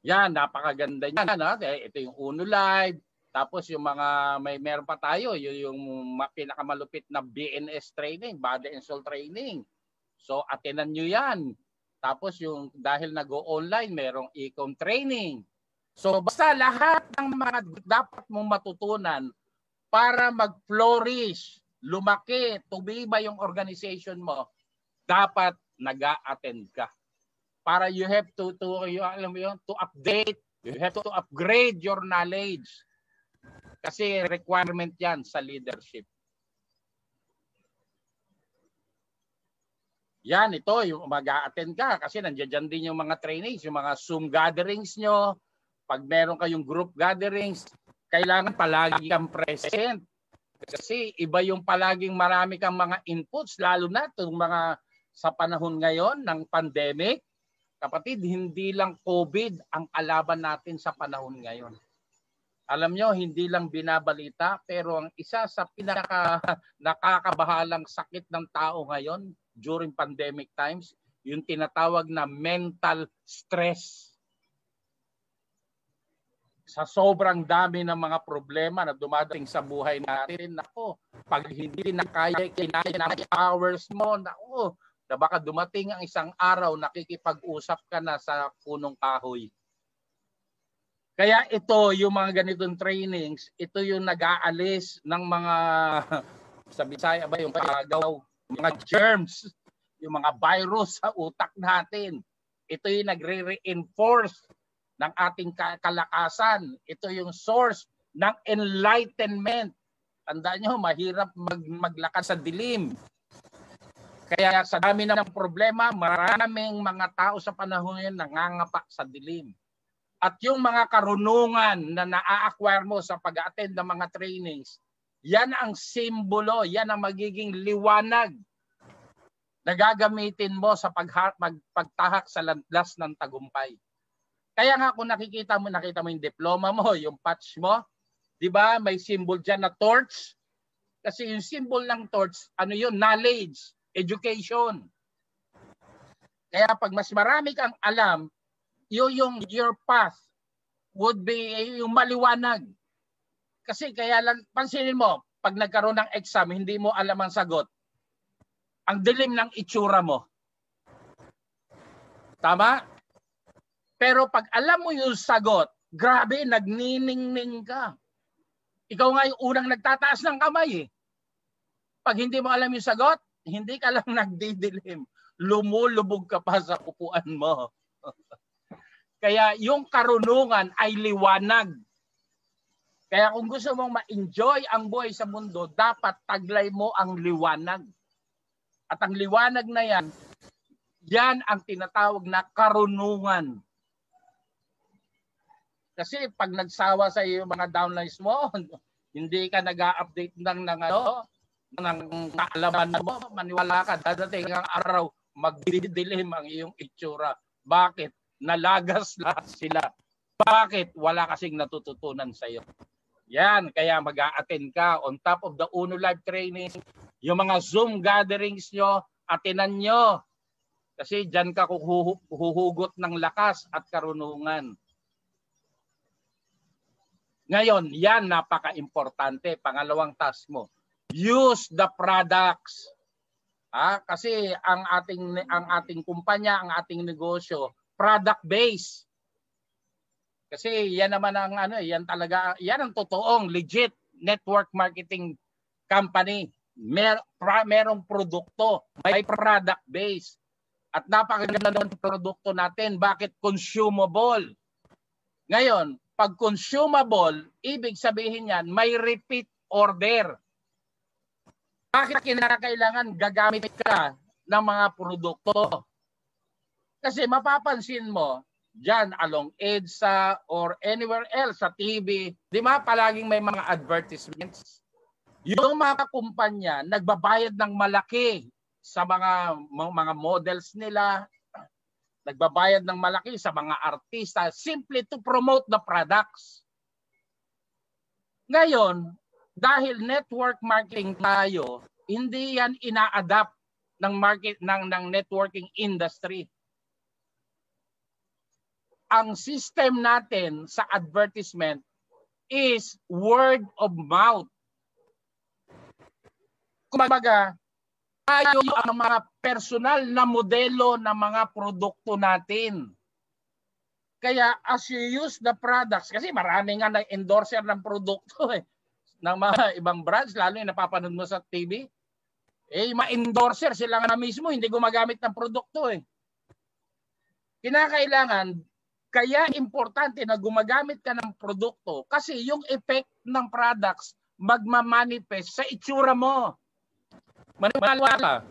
Yan, napakaganda yan. Ha? Ito yung Uno Live. Tapos yung mga, meron pa tayo, yung pinakamalupit na BNS training, Body and Soul training. So, attendan nyo yan. Tapos yung, dahil nag-o-online, merong e-com training. So, basta lahat ng mga dapat mong matutunan para mag-flourish, lumaki, tumiba yung organization mo, dapat nag-a-attend ka. Para you have to update, you have to upgrade your knowledge. Kasi requirement yan sa leadership. Yan, ito, yung mag-a-attend ka kasi nandiyan din yung mga trainings, yung mga Zoom gatherings nyo. Pag meron kayong group gatherings, kailangan palagi kang present. Kasi iba yung palaging marami kang mga inputs, lalo na itong mga sa panahon ngayon ng pandemic. Kapatid, hindi lang COVID ang kalaban natin sa panahon ngayon. Alam nyo, hindi lang binabalita, pero ang isa sa pinaka nakakabahalang sakit ng tao ngayon during pandemic times, yung tinatawag na mental stress. Sa sobrang dami ng mga problema na dumadating sa buhay natin, nako, pag hindi na kaya kinaya ng hours mo, nako, na baka dumating ang isang araw nakikipag-usap ka na sa punong kahoy. Kaya ito, yung mga ganitong trainings, ito yung nag-aalis ng mga, sa Bisaya ba, yung pagaw, mga germs, yung mga virus sa utak natin. Ito yung nagre-reinforce ng ating kalakasan. Ito yung source ng enlightenment. Tandaan nyo, mahirap maglakad sa dilim. Kaya sa dami ng problema, maraming mga tao sa panahon ngayon nangangapa sa dilim. At yung mga karunungan na na-acquire mo sa pag-attend ng mga trainings, yan ang simbolo, yan ang magiging liwanag na gagamitin mo sa pagtahak sa landas ng tagumpay. Kaya nga kung nakita mo yung diploma mo, yung patch mo, di ba may symbol dyan na torch? Kasi yung symbol ng torch, ano yun? Knowledge, education. Kaya pag mas marami kang alam, your path would be yung maliwanag. Kasi kaya lang, pansinin mo, pag nagkaroon ng exam, hindi mo alam ang sagot. Ang dilim ng itsura mo. Tama? Pero pag alam mo yung sagot, grabe, nagniningning ka. Ikaw nga yung unang nagtataas ng kamay eh. Pag hindi mo alam yung sagot, hindi ka lang nagdidilim. Lumulubog ka pa sa upuan mo. Kaya yung karunungan ay liwanag. Kaya kung gusto mong ma-enjoy ang buhay sa mundo, dapat taglay mo ang liwanag. At ang liwanag na yan, yan ang tinatawag na karunungan. Kasi pag nagsawa sa iyo mga downlines mo, hindi ka nag-a-update ng kaalaman mo, maniwala ka, dadating ang araw, magdidilim ang iyong itsura. Bakit? Nalagas lahat sila. Bakit? Wala kasing natututunan sa iyo. Yan, kaya mag-a-attend ka on top of the Uno Live training. Yung mga Zoom gatherings nyo, attenan nyo. Kasi dyan ka huhugot ng lakas at karunungan. Ngayon, yan napaka-importante. Pangalawang task mo. Use the products. Kasi ang ating kumpanya, ang ating negosyo, product base. Kasi yan naman ang ano, yan talaga, yan ang totoong legit network marketing company. Merong produkto, may product base. At napakaganda ng produkto natin. Bakit consumable? Ngayon, pag consumable, ibig sabihin yan, may repeat order. Bakit kinakailangan gagamit ka ng mga produkto? Kasi mapapansin mo, dyan along EDSA or anywhere else sa TV, di ba palaging may mga advertisements? Yung mga kumpanya nagbabayad ng malaki sa mga models nila, nagbabayad ng malaki sa mga artista simply to promote the products. Ngayon, dahil network marketing tayo, hindi yan ina-adapt ng networking industry. Ang system natin sa advertisement is word of mouth. Kumbaga, tayo ang mga personal na modelo ng mga produkto natin. Kaya as you use the products, kasi marami nga na-endorser ng produkto ng mga ibang brands, lalo yung napapanood mo sa TV. Ma-endorser sila nga mismo, hindi gumagamit ng produkto Kinakailangan, kaya importante na gumagamit ka ng produkto kasi yung effect ng products magmamanifest sa itsura mo. Maniwala.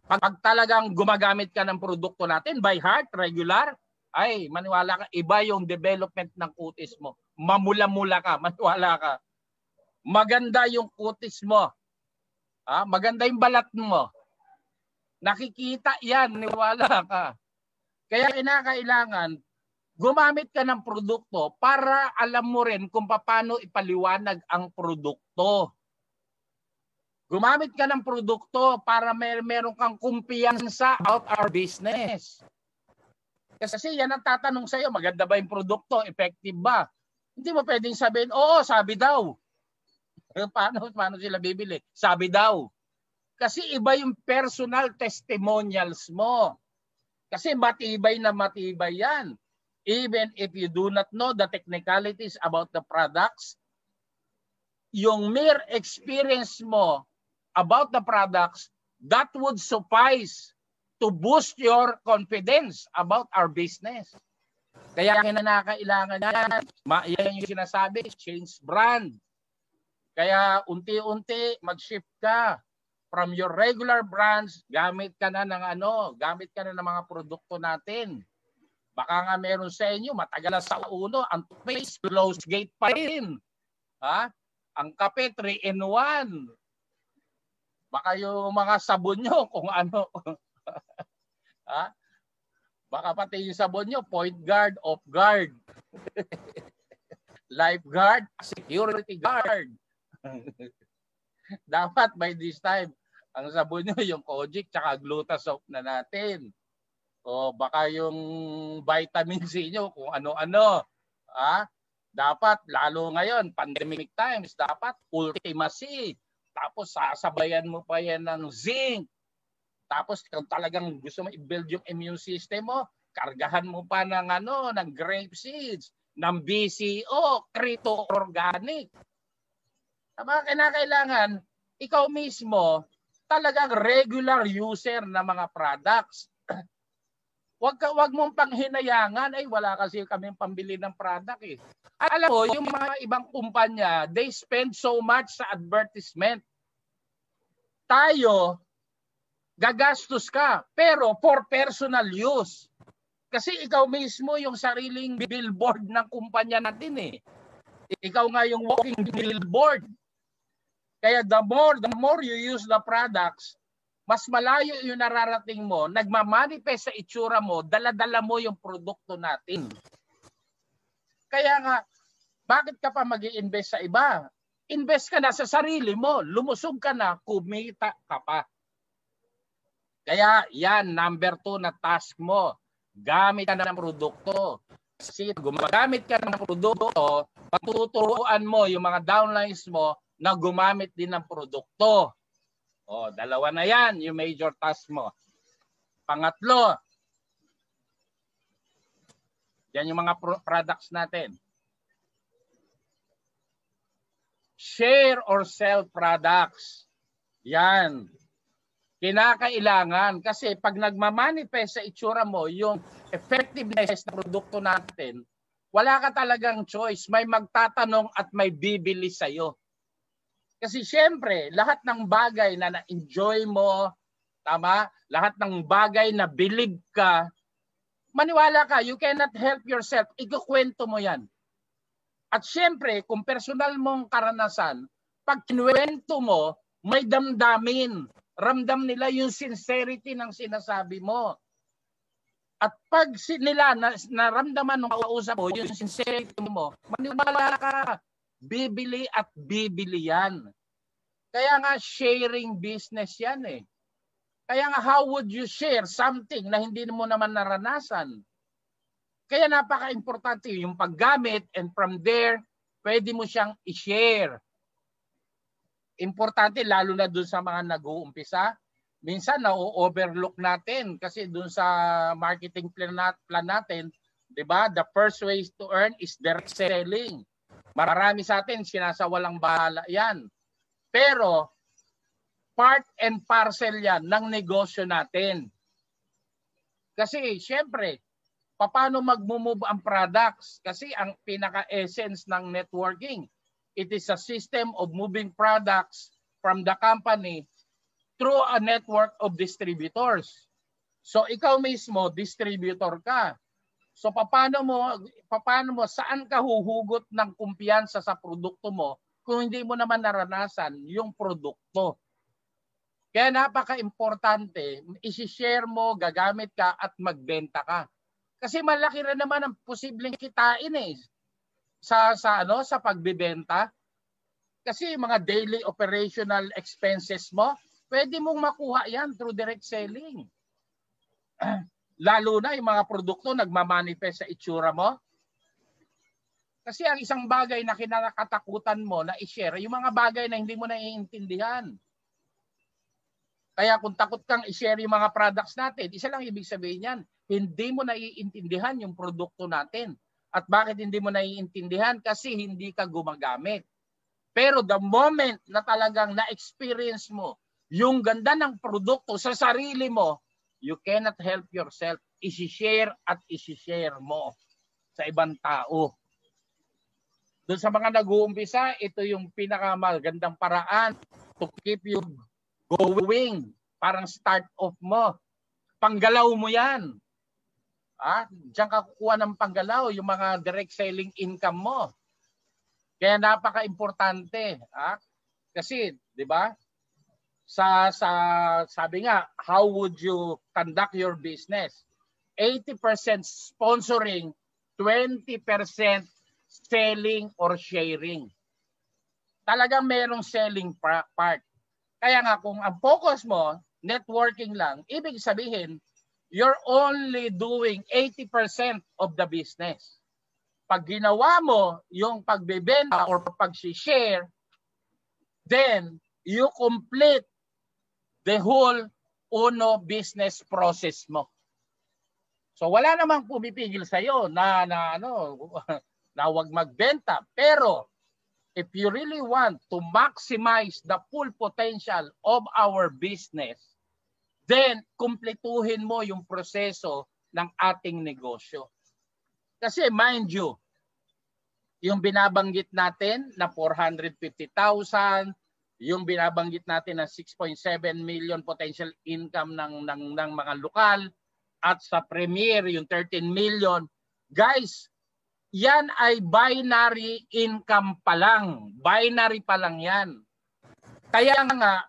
Pag talagang gumagamit ka ng produkto natin by heart, regular, ay maniwala ka, iba yung development ng kutis mo. Mamula-mula ka, maniwala ka. Maganda yung kutis mo. Maganda yung balat mo. Nakikita yan, maniwala ka. Kaya kinakailangan, gumamit ka ng produkto para alam mo rin kung paano ipaliwanag ang produkto. Gumamit ka ng produkto para meron kang kumpiyansa about our business. Kasi yan ang tatanong sa'yo, maganda ba yung produkto? Effective ba? Hindi mo pwedeng sabihin, oo, sabi daw. Paano sila bibili? Sabi daw. Kasi iba yung personal testimonials mo. Kasi matibay na matibay yan. Even if you do not know the technicalities about the products, yung mere experience mo about the products, that would suffice to boost your confidence about our business. Kaya kinakailangan yan yung sinasabi, change brand. Kaya unti-unti mag-shift ka from your regular brands, gamit ka na ng mga produkto natin. Baka nga meron sa inyo, matagal sa uno, ang toothpaste, closed gate pa rin. Ang kape, 3-in-1. Baka yung mga sabon nyo, kung ano. Baka pati yung sabon nyo, point guard, off guard. Lifeguard, security guard. Dapat by this time, ang sabon nyo yung Kojic tsaka Glutasop na natin. O baka yung vitamin C nyo, kung ano-ano. Dapat, lalo ngayon, pandemic times, dapat Ultima C. Tapos sasabayan mo pa yan ng zinc. Tapos kung talagang gusto mo i-build yung immune system mo, kargahan mo pa ng grape seeds, ng BCO, Krito Organic. Tama, kinakailangan ikaw mismo talagang regular user ng mga products. Wag mong panghinayangan, wala kasi kaming pambili ng product Alam mo, yung mga ibang kumpanya, they spend so much sa advertisement. Tayo, gagastos ka, pero for personal use. Kasi ikaw mismo yung sariling billboard ng kumpanya natin Ikaw nga yung walking billboard. Kaya the more you use the products, mas malayo yung nararating mo, nagmamanifest sa itsura mo, dala-dala mo yung produkto natin. Kaya nga, bakit ka pa mag-i-invest sa iba? Invest ka na sa sarili mo, lumusog ka na, kumita ka pa. Kaya yan, number 2 na task mo, gamit ka na ng produkto. Kasi gumagamit ka ng produkto, patuturuan mo yung mga downlines mo na gumamit din ng produkto. Dalawa na yan, yung major task mo. Pangatlo, Yan yung mga products natin. Share or sell products. Yan. Kinakailangan kasi pag nagmamanifest sa itsura mo yung effectiveness ng produkto natin, wala ka talagang choice. May magtatanong at may bibili sa'yo. Kasi syempre, lahat ng bagay na na-enjoy mo, tama? Lahat ng bagay na believe ka, maniwala ka, you cannot help yourself. Ikukwento mo yan. At syempre, kung personal mong karanasan, pag kinuwento mo, may damdamin. Ramdam nila yung sincerity ng sinasabi mo. At pag nila naramdaman ng kausap mo, yung sincerity mo, maniwala ka, bibili at bibili yan. Kaya nga sharing business yan eh. Kaya nga how would you share something na hindi mo naman naranasan? Kaya napaka-importante yung paggamit and from there, pwede mo siyang i-share. Importante lalo na dun sa mga nag-uumpisa. Minsan na-overlook natin kasi dun sa marketing plan natin, 'di ba? The first way to earn is direct selling. Marami sa atin sinasawalang bahala 'yan. Pero part and parcel 'yan ng negosyo natin. Kasi syempre, paano mag-move ang products? Kasi ang pinaka-essence ng networking, it is a system of moving products from the company through a network of distributors. So ikaw mismo, distributor ka. So paano mo, saan ka huhugot ng kumpiyansa sa produkto mo kung hindi mo naman naranasan yung produkto? Kaya napaka-importante, isi-share mo, gagamit ka at magbenta ka. Kasi malaki rin naman ang posibleng kitain eh. Sa pagbebenta. Kasi mga daily operational expenses mo, pwede mong makuha yan through direct selling. Lalo na yung mga produkto nagmamanifest sa itsura mo. Kasi ang isang bagay na kinakatakutan mo na i-share, yung mga bagay na hindi mo naiintindihan. Kaya kung takot kang i-share yung mga products natin, isa lang ibig sabihin yan, hindi mo naiintindihan yung produkto natin. At bakit hindi mo naiintindihan? Kasi hindi ka gumagamit. Pero the moment na talagang na-experience mo yung ganda ng produkto sa sarili mo, you cannot help yourself. Isi-share at isi-share mo sa ibang tao. Doon sa mga nag-uumpisa, ito yung pinakamagandang paraan to keep you going. Parang start off mo. Panggalaw mo yan. Diyan ka kukuha ng panggalaw, yung mga direct selling income mo. Kaya napaka-importante. Kasi, di ba? Sabi nga, how would you conduct your business? 80% sponsoring, 20% selling or sharing. Talagang merong selling part. Kaya nga kung ang focus mo, networking lang, ibig sabihin, you're only doing 80% of the business. Pag ginawa mo yung pagbebenta or pag-share, then you complete the whole business process mo. So wala namang pumipigil sa iyo na wag magbenta, pero if you really want to maximize the full potential of our business, then kumpletuhin mo yung proseso ng ating negosyo. Kasi mind you, yung binabanggit natin na 450,000, yung binabanggit natin na 6.7 million potential income ng mga lokal, at sa Premier yung 13 million, guys, yan ay binary income pa lang. Binary pa lang yan. Kaya nga,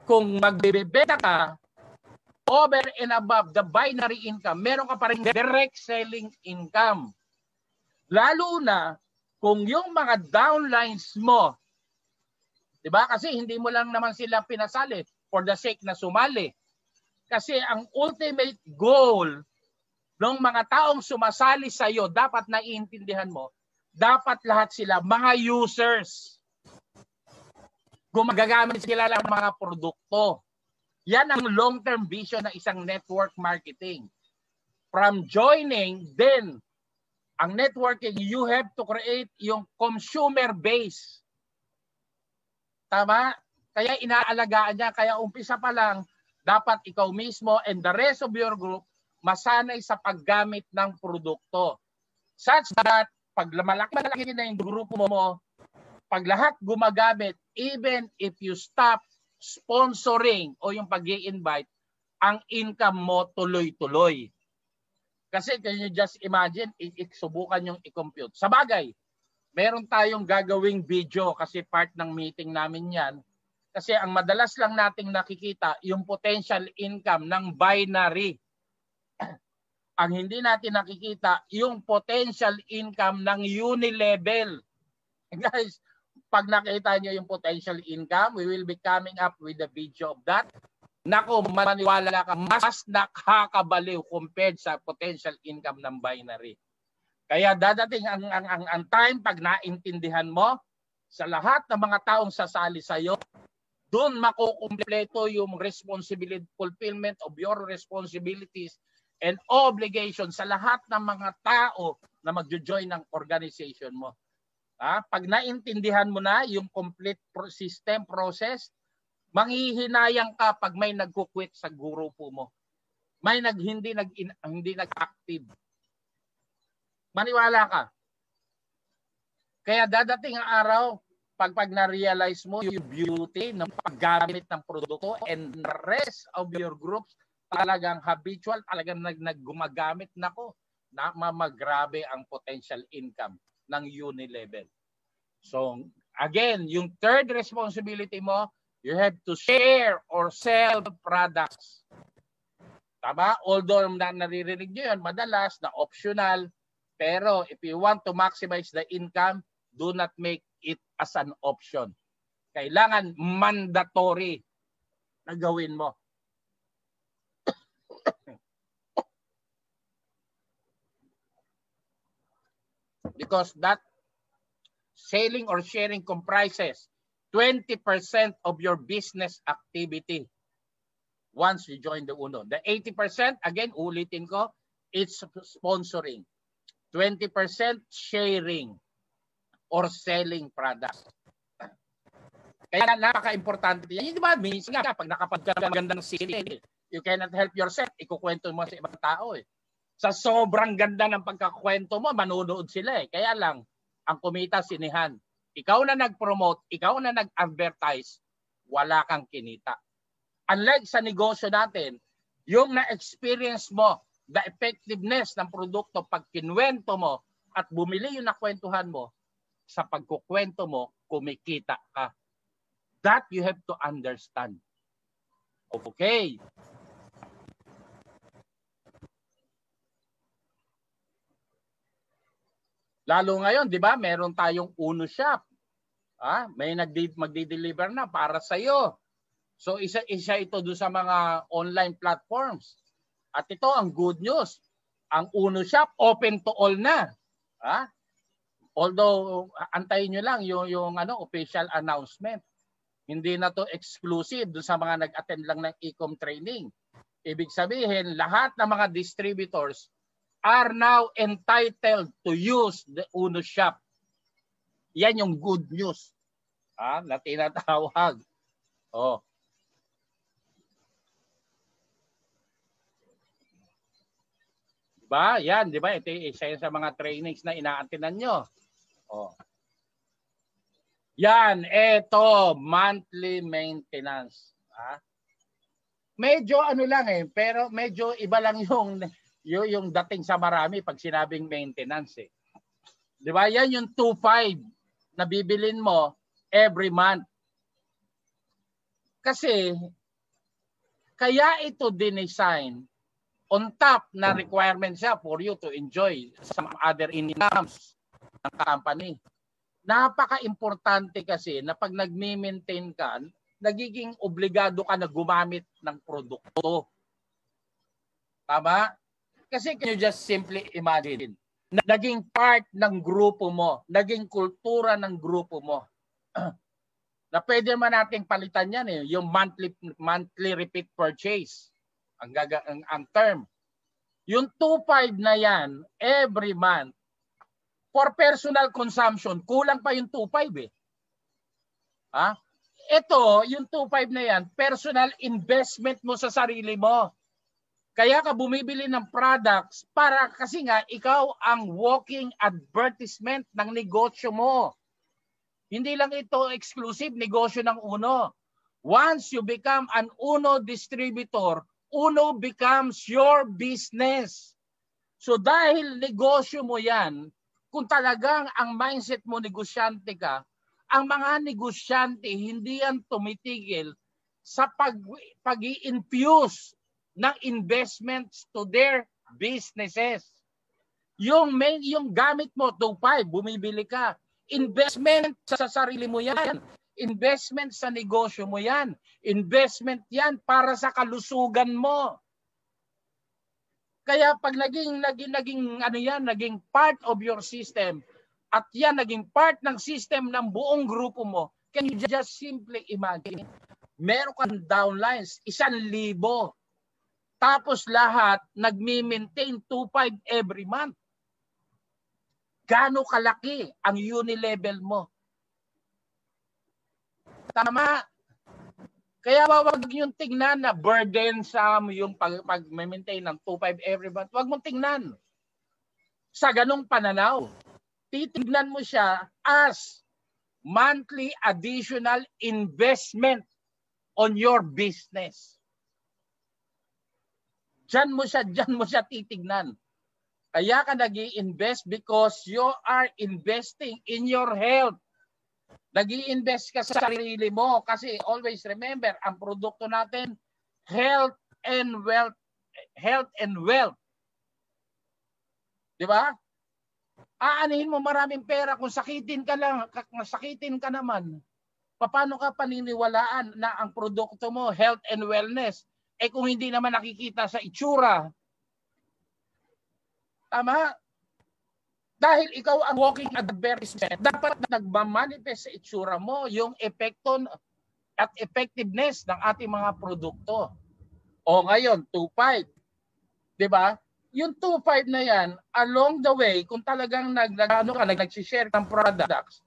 kung magbebenta ka, over and above the binary income, meron ka pa rin direct selling income. Lalo na kung yung mga downlines mo, diba? Kasi hindi mo lang naman sila pinasali for the sake na sumali. Kasi ang ultimate goal ng mga taong sumasali sa iyo, dapat naiintindihan mo, dapat lahat sila mga users. Gumagamit sila ng mga produkto. Yan ang long-term vision ng isang network marketing. From joining, then Ang networking, you have to create yung consumer base. Tama? Kaya inaalagaan niya. Kaya umpisa pa lang, dapat ikaw mismo and the rest of your group masanay sa paggamit ng produkto. Such that, pag malaki na yung grupo mo, pag lahat gumagamit, even if you stop sponsoring o yung pag-i-invite, ang income mo tuloy-tuloy. Kasi can you just imagine, subukan yung i-compute. Sa bagay, meron tayong gagawing video kasi part ng meeting namin yan. Kasi ang madalas lang nating nakikita, yung potential income ng binary. Ang hindi natin nakikita, yung potential income ng unilevel. Guys, pag nakita nyo yung potential income, we will be coming up with a video of that. Nako, maniwala ka, mas nakakabaliw compared sa potential income ng binary. Kaya dadating ang time pag naintindihan mo sa lahat ng mga taong sasali sa iyo, doon makukumpleto yung responsibility, fulfillment of your responsibilities and obligations sa lahat ng mga tao na magjo-join ng organization mo. Pag naintindihan mo na yung complete system process, manghihinayang ka pag may nagkukwit sa grupo mo. May hindi nag-active. Maniwala ka. Kaya dadating ang araw, pag na-realize mo yung beauty ng paggamit ng produkto and the rest of your groups talagang habitual, talagang naggumagamit na ko na magrabe ang potential income ng unilevel. So, again, yung third responsibility mo, you have to share or sell products. Tama? Although naririnig nyo yun, madalas na optional. Pero if you want to maximize the income, do not make it as an option. Kailangan mandatory na gawin mo. Because that selling or sharing comprises 20% of your business activity once you join the UNO. The 80%, again, ulitin ko, it's sponsoring. 20% sharing or selling products. Kaya napaka-importante yan. Di ba, minsan nga, pag nakapagkaganda ng sili, you cannot help yourself, ikukwento mo sa ibang tao eh. Sa sobrang ganda ng pagkakwento mo, manunood sila eh. Kaya lang, ang kumita sinihan. Ikaw na nag-promote, ikaw na nag-advertise, wala kang kinita. Unlike sa negosyo natin, yung na-experience mo, the effectiveness ng produkto pag kinwento mo at bumili yung nakwentuhan mo, sa pagkukwento mo, kumikita ka. That you have to understand. Okay. Lalo ngayon, di ba, meron tayong UNO Shop. May magdi-deliver na para sa iyo. So isa ito do sa mga online platforms. At ito ang good news. Ang UNO Shop open to all na. Although antayin nyo lang yung official announcement. Hindi na to exclusive do sa mga nag-attend lang ng e-com training. Ibig sabihin, lahat ng mga distributors are now entitled to use the UNO Shop. Yan yung good news na tinatawag. Diba? Yan, diba? Ito isa sa mga trainings na inaatinan nyo. Yan, ito, monthly maintenance. Medyo ano lang eh, pero medyo iba lang yung dating sa marami pag sinabing maintenance eh. Di ba? Yan yung 2.5 na bibilin mo every month. Kasi kaya ito dinesign on top na requirement siya for you to enjoy some other incomes ng company. Napaka-importante kasi na pag nagme-maintain ka, nagiging obligado ka na gumamit ng produkto. Tama? Kasi can you just simply imagine, naging part ng grupo mo, naging kultura ng grupo mo. Na pwede man nating palitan yan eh, yung monthly repeat purchase. Ang term. Yung 2.5 na yan, every month, For personal consumption, kulang pa yung 2.5 eh. Ha? Ito, yung 2.5 na yan, personal investment mo sa sarili mo. Kaya ka bumibili ng products para kasi nga ikaw ang walking advertisement ng negosyo mo. Hindi lang ito exclusive negosyo ng Uno. Once you become an Uno distributor, Uno becomes your business. So dahil negosyo mo yan, kung talagang ang mindset mo negosyante ka, ang mga negosyante hindi yan tumitigil sa pag-i-infuse ng investments to their businesses. Yung gamit mo, 2.5, bumibili ka. Investment sa sarili mo yan. Investment sa negosyo mo yan. Investment yan para sa kalusugan mo. Kaya pag naging part of your system at yan naging part ng system ng buong grupo mo, can you just simply imagine? Meron kang downlines, 1,000. Tapos lahat nagmi-maintain 2.5 every month. Gaano kalaki ang unilevel mo? Tama. Kaya wag yung tingnan na burdensome yung pag-maintain ng 2.5 every month. Wag mong tingnan. Sa ganung pananaw, titignan mo siya as monthly additional investment on your business. Diyan mo siya titignan. Kaya ka nag-i-invest because you are investing in your health. Nag-i-invest ka sa sarili mo kasi always remember, ang produkto natin, health and wealth. Health and wealth. Di ba? Aanihin mo maraming pera kung sakitin ka naman. Paano ka paniniwalaan na ang produkto mo, health and wellness? Kung hindi naman nakikita sa itsura. Tama? Dahil ikaw ang walking advertisement, dapat nagmamanifest sa itsura mo yung epekto at effectiveness ng ating mga produkto. O ngayon, 2.5. Diba? Yung 2.5 na yan, along the way, kung talagang nag-share ng products,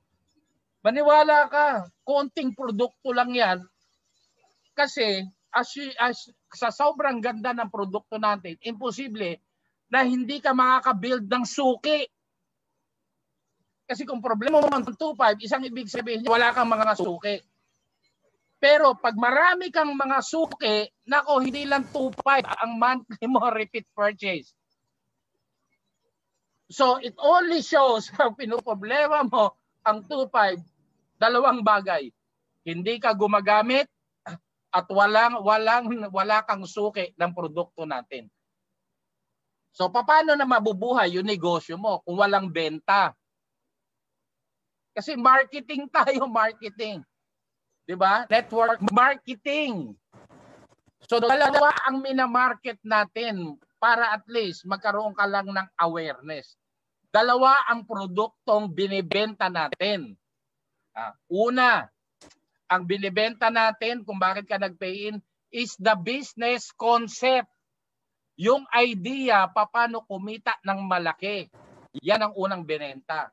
maniwala ka, konting produkto lang yan. Kasi sa sobrang ganda ng produkto natin, imposible na hindi ka makaka-build ng suki. Kasi kung problema mo ng 2.5, isang ibig sabihin, wala kang mga suki. Pero pag marami kang mga suki, nako, hindi lang 2.5 ang monthly mo repeat purchase. So it only shows pag pinoproblema mo ang 2.5, dalawang bagay. Hindi ka gumagamit at wala kang suki ng produkto natin. So paano na mabubuhay yung negosyo mo kung walang benta? Kasi marketing tayo, marketing. 'Di ba? Network marketing. So dalawa ang minamarket natin para at least magkaroon ka lang ng awareness. Dalawa ang produktong binibenta natin. Una, ang binibenta natin kung bakit ka nag-pay-in is the business concept. Yung idea paano kumita ng malaki. Yan ang unang binenta.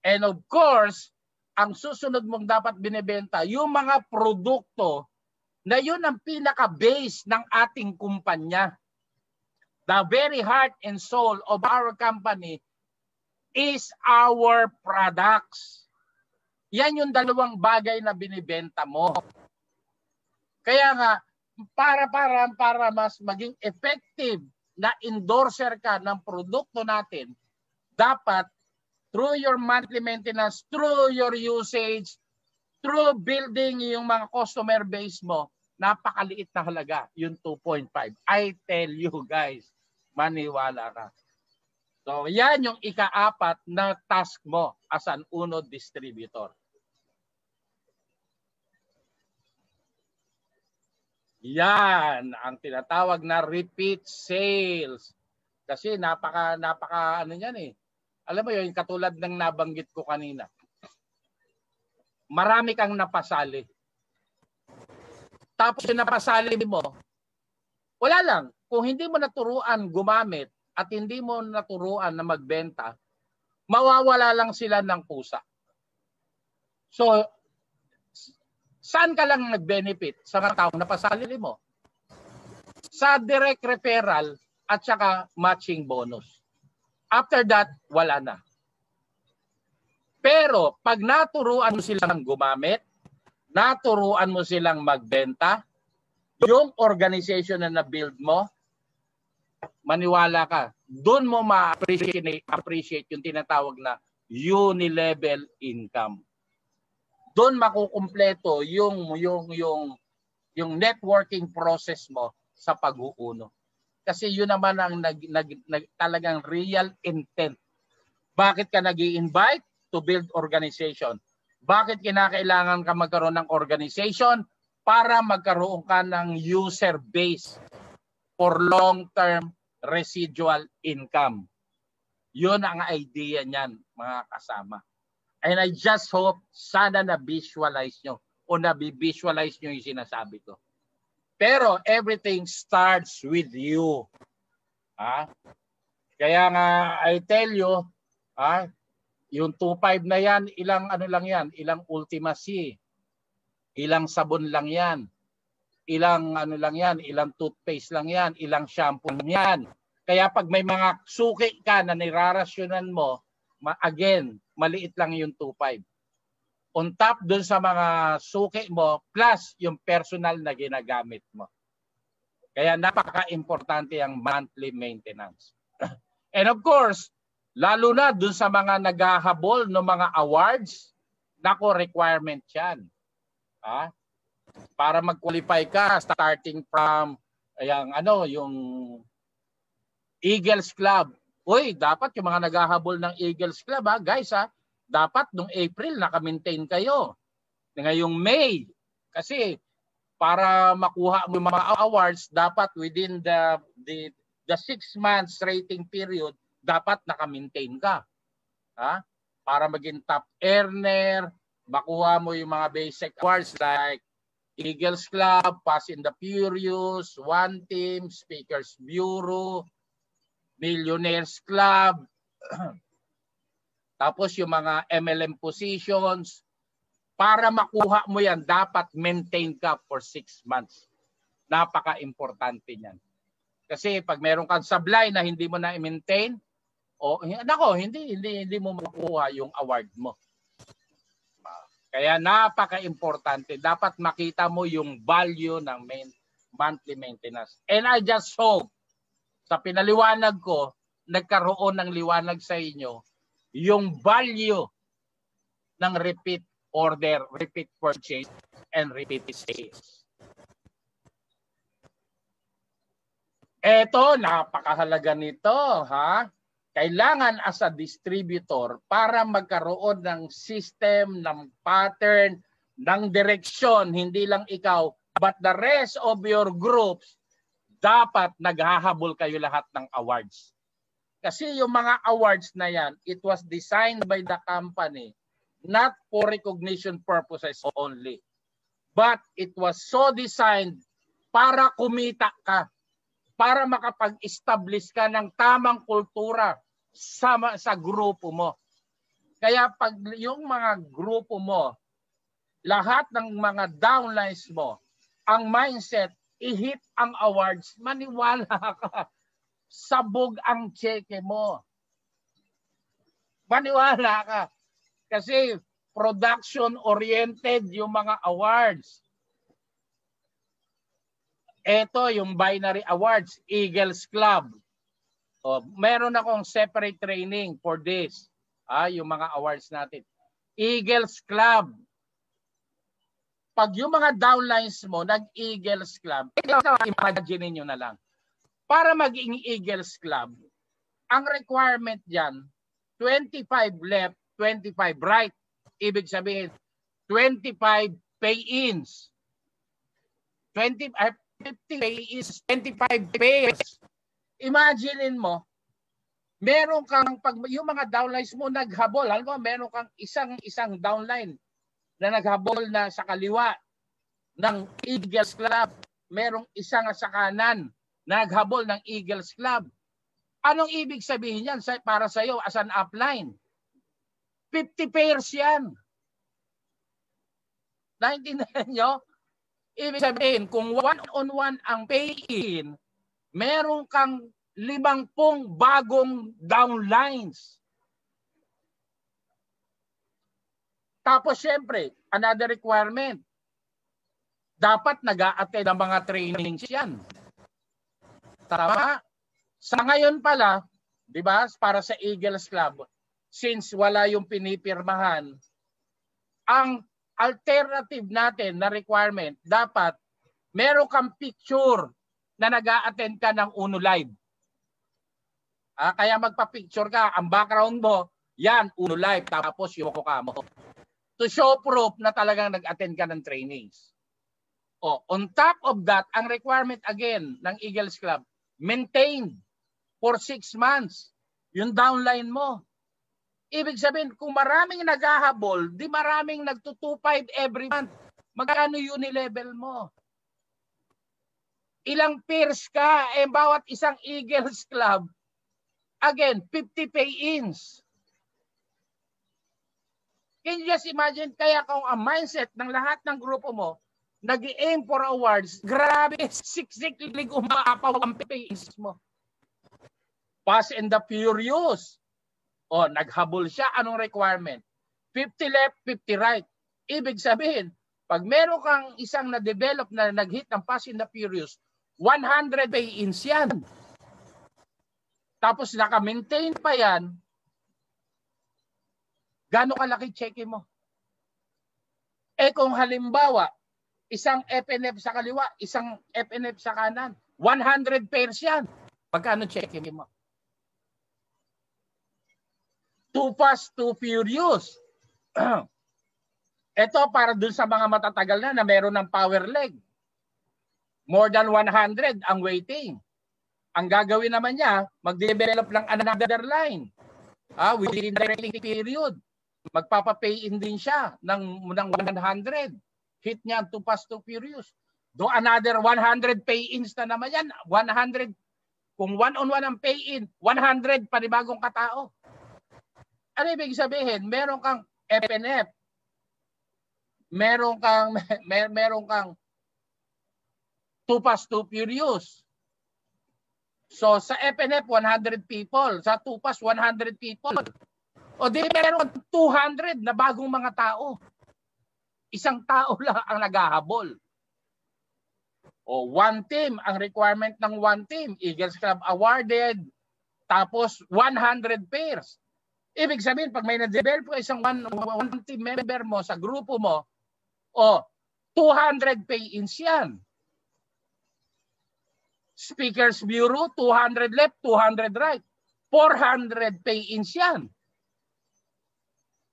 And of course, ang susunod mong dapat binibenta, yung mga produkto na yun ang pinaka-base ng ating kumpanya. The very heart and soul of our company is our products. Yan yung dalawang bagay na binibenta mo. Kaya nga, para mas maging effective na endorser ka ng produkto natin, dapat through your monthly maintenance, through your usage, through building yung mga customer base mo, napakaliit na halaga, yung 2.5. I tell you guys, maniwala ka. So yan yung ika-4 na task mo as an Uno distributor. Yan ang tinatawag na repeat sales. Kasi napaka ano yan eh. Alam mo yun, katulad ng nabanggit ko kanina. Marami kang napasali. Tapos yung napasali mo, wala lang. Kung hindi mo naturuan gumamit at hindi mo naturuan na magbenta, mawawala lang sila ng pusa. So, saan ka lang nag-benefit? Sa mga taong napasali mo. Sa direct referral at saka matching bonus. After that, wala na. Pero pag naturuan mo silang gumamit, naturuan mo silang magbenta, yung organization na na-build mo, maniwala ka, doon mo ma-appreciate yung tinatawag na uni-level income. Doon makukumpleto yung networking process mo sa pag-uuno. Kasi yun naman ang talagang real intent. Bakit ka nag-i-invite? To build organization. Bakit kinakailangan ka magkaroon ng organization? Para magkaroon ka ng user base for long-term residual income. Yun ang idea niyan, mga kasama. And I just hope sana na-visualize nyo o na-visualize nyo yung sinasabi ko. Pero everything starts with you. Kaya nga, I tell you, yung 2.5 na yan, ilang ano lang yan, ilang Ultimacy, ilang sabon lang yan, ilang ano lang yan, ilang toothpaste lang yan, ilang shampoo yan. Kaya pag may mga suki ka na nirarasyonan mo, again, maliit lang yung 2.5. On top dun sa mga suki mo, plus yung personal na ginagamit mo. Kaya napaka-importante ang monthly maintenance. And of course, lalo na dun sa mga naghahabol ng mga awards, nako requirement yan. Para mag-qualify ka starting from yung Eagles Club. Uy, dapat yung mga naghahabol ng Eagles Club, guys, dapat nung April naka-maintain kayo. Ngayong May, kasi para makuha mo yung mga awards, dapat within the 6 months rating period, dapat naka-maintain ka. Para maging top earner, makuha mo yung mga basic awards like Eagles Club, Fast and the Furious, One Team, Speakers Bureau, Millionaires Club, tapos yung mga MLM positions. Para makuha mo yan, dapat maintain ka for 6 months. Napaka-importante niyan. Kasi pag meron kang sablay na hindi mo na i-maintain, hindi mo makukuha yung award mo. Kaya napaka-importante. Dapat makita mo yung value ng monthly maintenance. And I just hope, sa pinaliwanag ko, nagkaroon ng liwanag sa inyo, yung value ng repeat order, repeat purchase, and repeat sales. Eto, napakahalaga nito, Kailangan as a distributor para magkaroon ng system, ng pattern, ng direksyon, hindi lang ikaw, but the rest of your groups, dapat naghahabol kayo lahat ng awards. Kasi yung mga awards na yan, it was designed by the company, not for recognition purposes only. But it was so designed para kumita ka, para makapag-establish ka ng tamang kultura sa grupo mo. Kaya pag yung mga grupo mo, lahat ng mga downlines mo, ang mindset, i-hit ang awards, maniwala ka, sabog ang cheque mo. Maniwala ka. Kasi production-oriented yung mga awards. Ito yung binary awards, Eagles Club. Meron akong separate training for this. Yung mga awards natin. Eagles Club. Pag yung mga downlines mo, nag-Eagles Club, imagine nyo na lang. Para maging Eagles Club, ang requirement dyan, 25 left, 25 right. Ibig sabihin, 25 pay-ins. 50 pay-ins, 25 payers. Imagine mo, meron kang, yung mga downlines mo naghabol, alam mo, meron kang isang downline na naghabol na sa kaliwa ng Eagles Club. Merong isang sa kanan na naghabol ng Eagles Club. Anong ibig sabihin yan para sa iyo as an upline? 50 pairs yan. Naintindihan nyo? Ibig sabihin, kung one-on-one ang pay-in, meron kang 50 bagong downlines. Tapos syempre, another requirement, dapat nag-a-attend ng mga trainings yan. Tama? Sa ngayon pala, di ba, para sa Eagles Club, since wala yung pinipirmahan, ang alternative natin na requirement, dapat meron kang picture na nag-a-attend ka ng Uno Live. Kaya magpa-picture ka, ang background mo, yan, Uno Live, tapos yung mukha mo. To show proof na talagang nag-attend ka ng trainings. On top of that, ang requirement again ng Eagles Club, maintain for 6 months yung downline mo. Ibig sabihin, kung maraming naghahabol, di maraming nagto-2.5 every month. Magkano uni-level mo? Ilang pairs ka, bawat isang Eagles Club, again, 50 pay-ins. Can you just imagine, kaya kung ang mindset ng lahat ng grupo mo, nag-aim for awards, grabe, siksik-lig umaapaw ang pay-ins mo. Fast and the Furious. Naghabol siya. Anong requirement? 50 left, 50 right. Ibig sabihin, pag meron kang isang na-develop na nag-hit ng Fast and the Furious, 100 pay-ins yan. Tapos naka-maintain pa yan, gaano kalaki cheque mo? Kung halimbawa, isang FNF sa kaliwa, isang FNF sa kanan, 100 pairs yan. Pagkano cheque mo? Too fast, too furious. Ito para dun sa mga matatagal na meron ng power leg. More than 100 ang waiting. Ang gagawin naman niya, mag-develop ng another line. Within the rating period. Magpapapay-in din siya ng 100. Hit niya ang too fast, too furious. Do another 100 pay-ins na naman yan. 100. Kung one-on-one ang pay-in, 100 panibagong katao. Ano ibig sabihin? Meron kang FNF. Meron kang too fast, too furious. So sa FNF 100 people, sa too fast 100 people. O di meron 200 na bagong mga tao. Isang tao lang ang naghahabol. One team, ang requirement ng one team, Eagles Club awarded, tapos 100 pairs. Ibig sabihin, pag may na-develop ko isang one team member mo sa grupo mo, 200 pay-ins yan. Speakers Bureau, 200 left, 200 right. 400 pay-ins yan.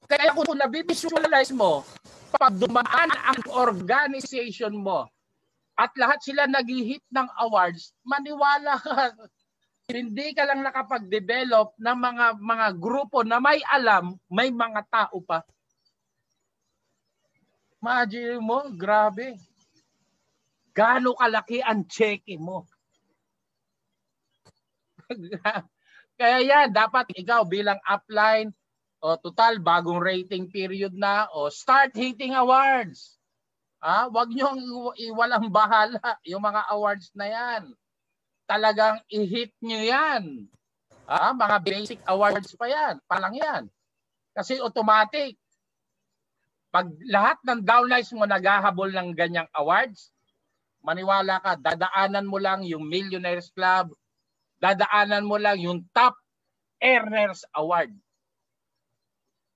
Kaya kung nabivisualize mo, pag dumaan ang organization mo at lahat sila nag-hit ng awards, maniwala ka, hindi ka lang nakapag-develop ng mga grupo na may alam, may mga tao pa. Imagine mo, grabe. Gaano kalaki ang cheque mo. Kaya yan, dapat ikaw bilang upline, total bagong rating period na, start hitting awards. Wag nyo iwalang bahala yung mga awards na yan. Talagang i-hit nyo yan. Mga basic awards pa yan. Palang yan. Kasi automatic. Pag lahat ng downlines mo naghahabol ng ganyang awards, maniwala ka, dadaanan mo lang yung Millionaires Club, dadaanan mo lang yung Top Earners Award.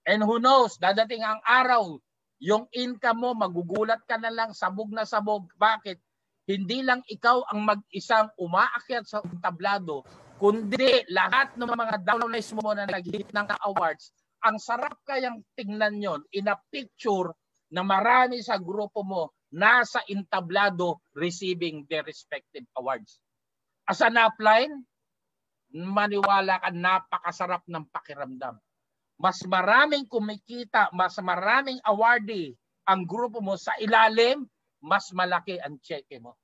And who knows, dadating ang araw, yung income mo, magugulat ka na lang, sabog na sabog. Bakit? Hindi lang ikaw ang mag-isang umaakyat sa tablado, kundi lahat ng mga downlines mo na nag-hit ng awards. Ang sarap kayang tingnan yon in a picture na marami sa grupo mo nasa entablado receiving their respective awards. As an upline, maniwala ka, napakasarap ng pakiramdam. Mas maraming kumikita, mas maraming awardee ang grupo mo sa ilalim, mas malaki ang cheque mo.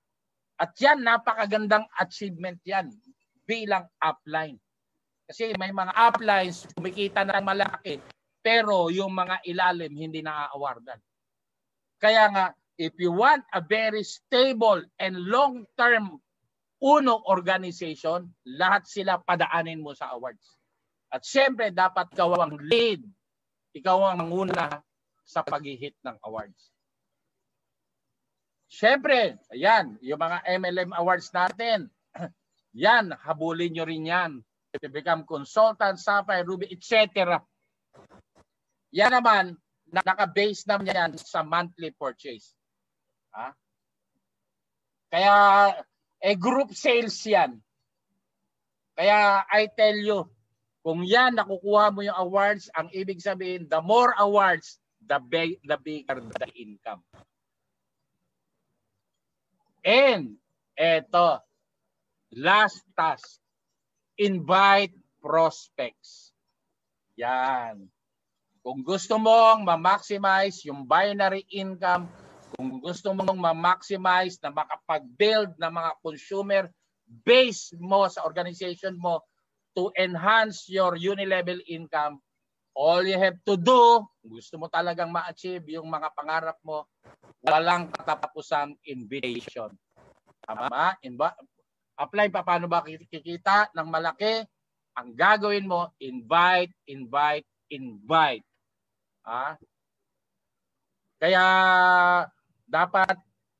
At yan, napakagandang achievement yan bilang upline. Kasi may mga uplines, kumikita ng malaki, pero yung mga ilalim hindi na-awardan. Kaya nga, if you want a very stable and long-term organization, lahat sila padaanin mo sa awards. At syempre, dapat ikaw ang lead. Ikaw ang manguna sa pag-hit ng awards. Syempre, ayan, yung mga MLM awards natin, yan, habulin nyo rin yan. To become consultant, Sapphire, Ruby, etc. Yan naman, naka-base naman yan sa monthly purchase. Ha? Kaya, group sales yan. Kaya, I tell you, kung yan, nakukuha mo yung awards, ang ibig sabihin, the more awards, the bigger the income. And, eto, last task, invite prospects. Yan. Kung gusto mong ma-maximize yung binary income, kung gusto mong ma-maximize na makapag-build ng mga consumer base mo sa organization mo to enhance your unilevel income, all you have to do, gusto mo talagang ma-achieve yung mga pangarap mo, walang katapusang invitation. Tama? Apply pa, paano ba kikita ng malaki? Ang gagawin mo, invite, invite, invite. Kaya dapat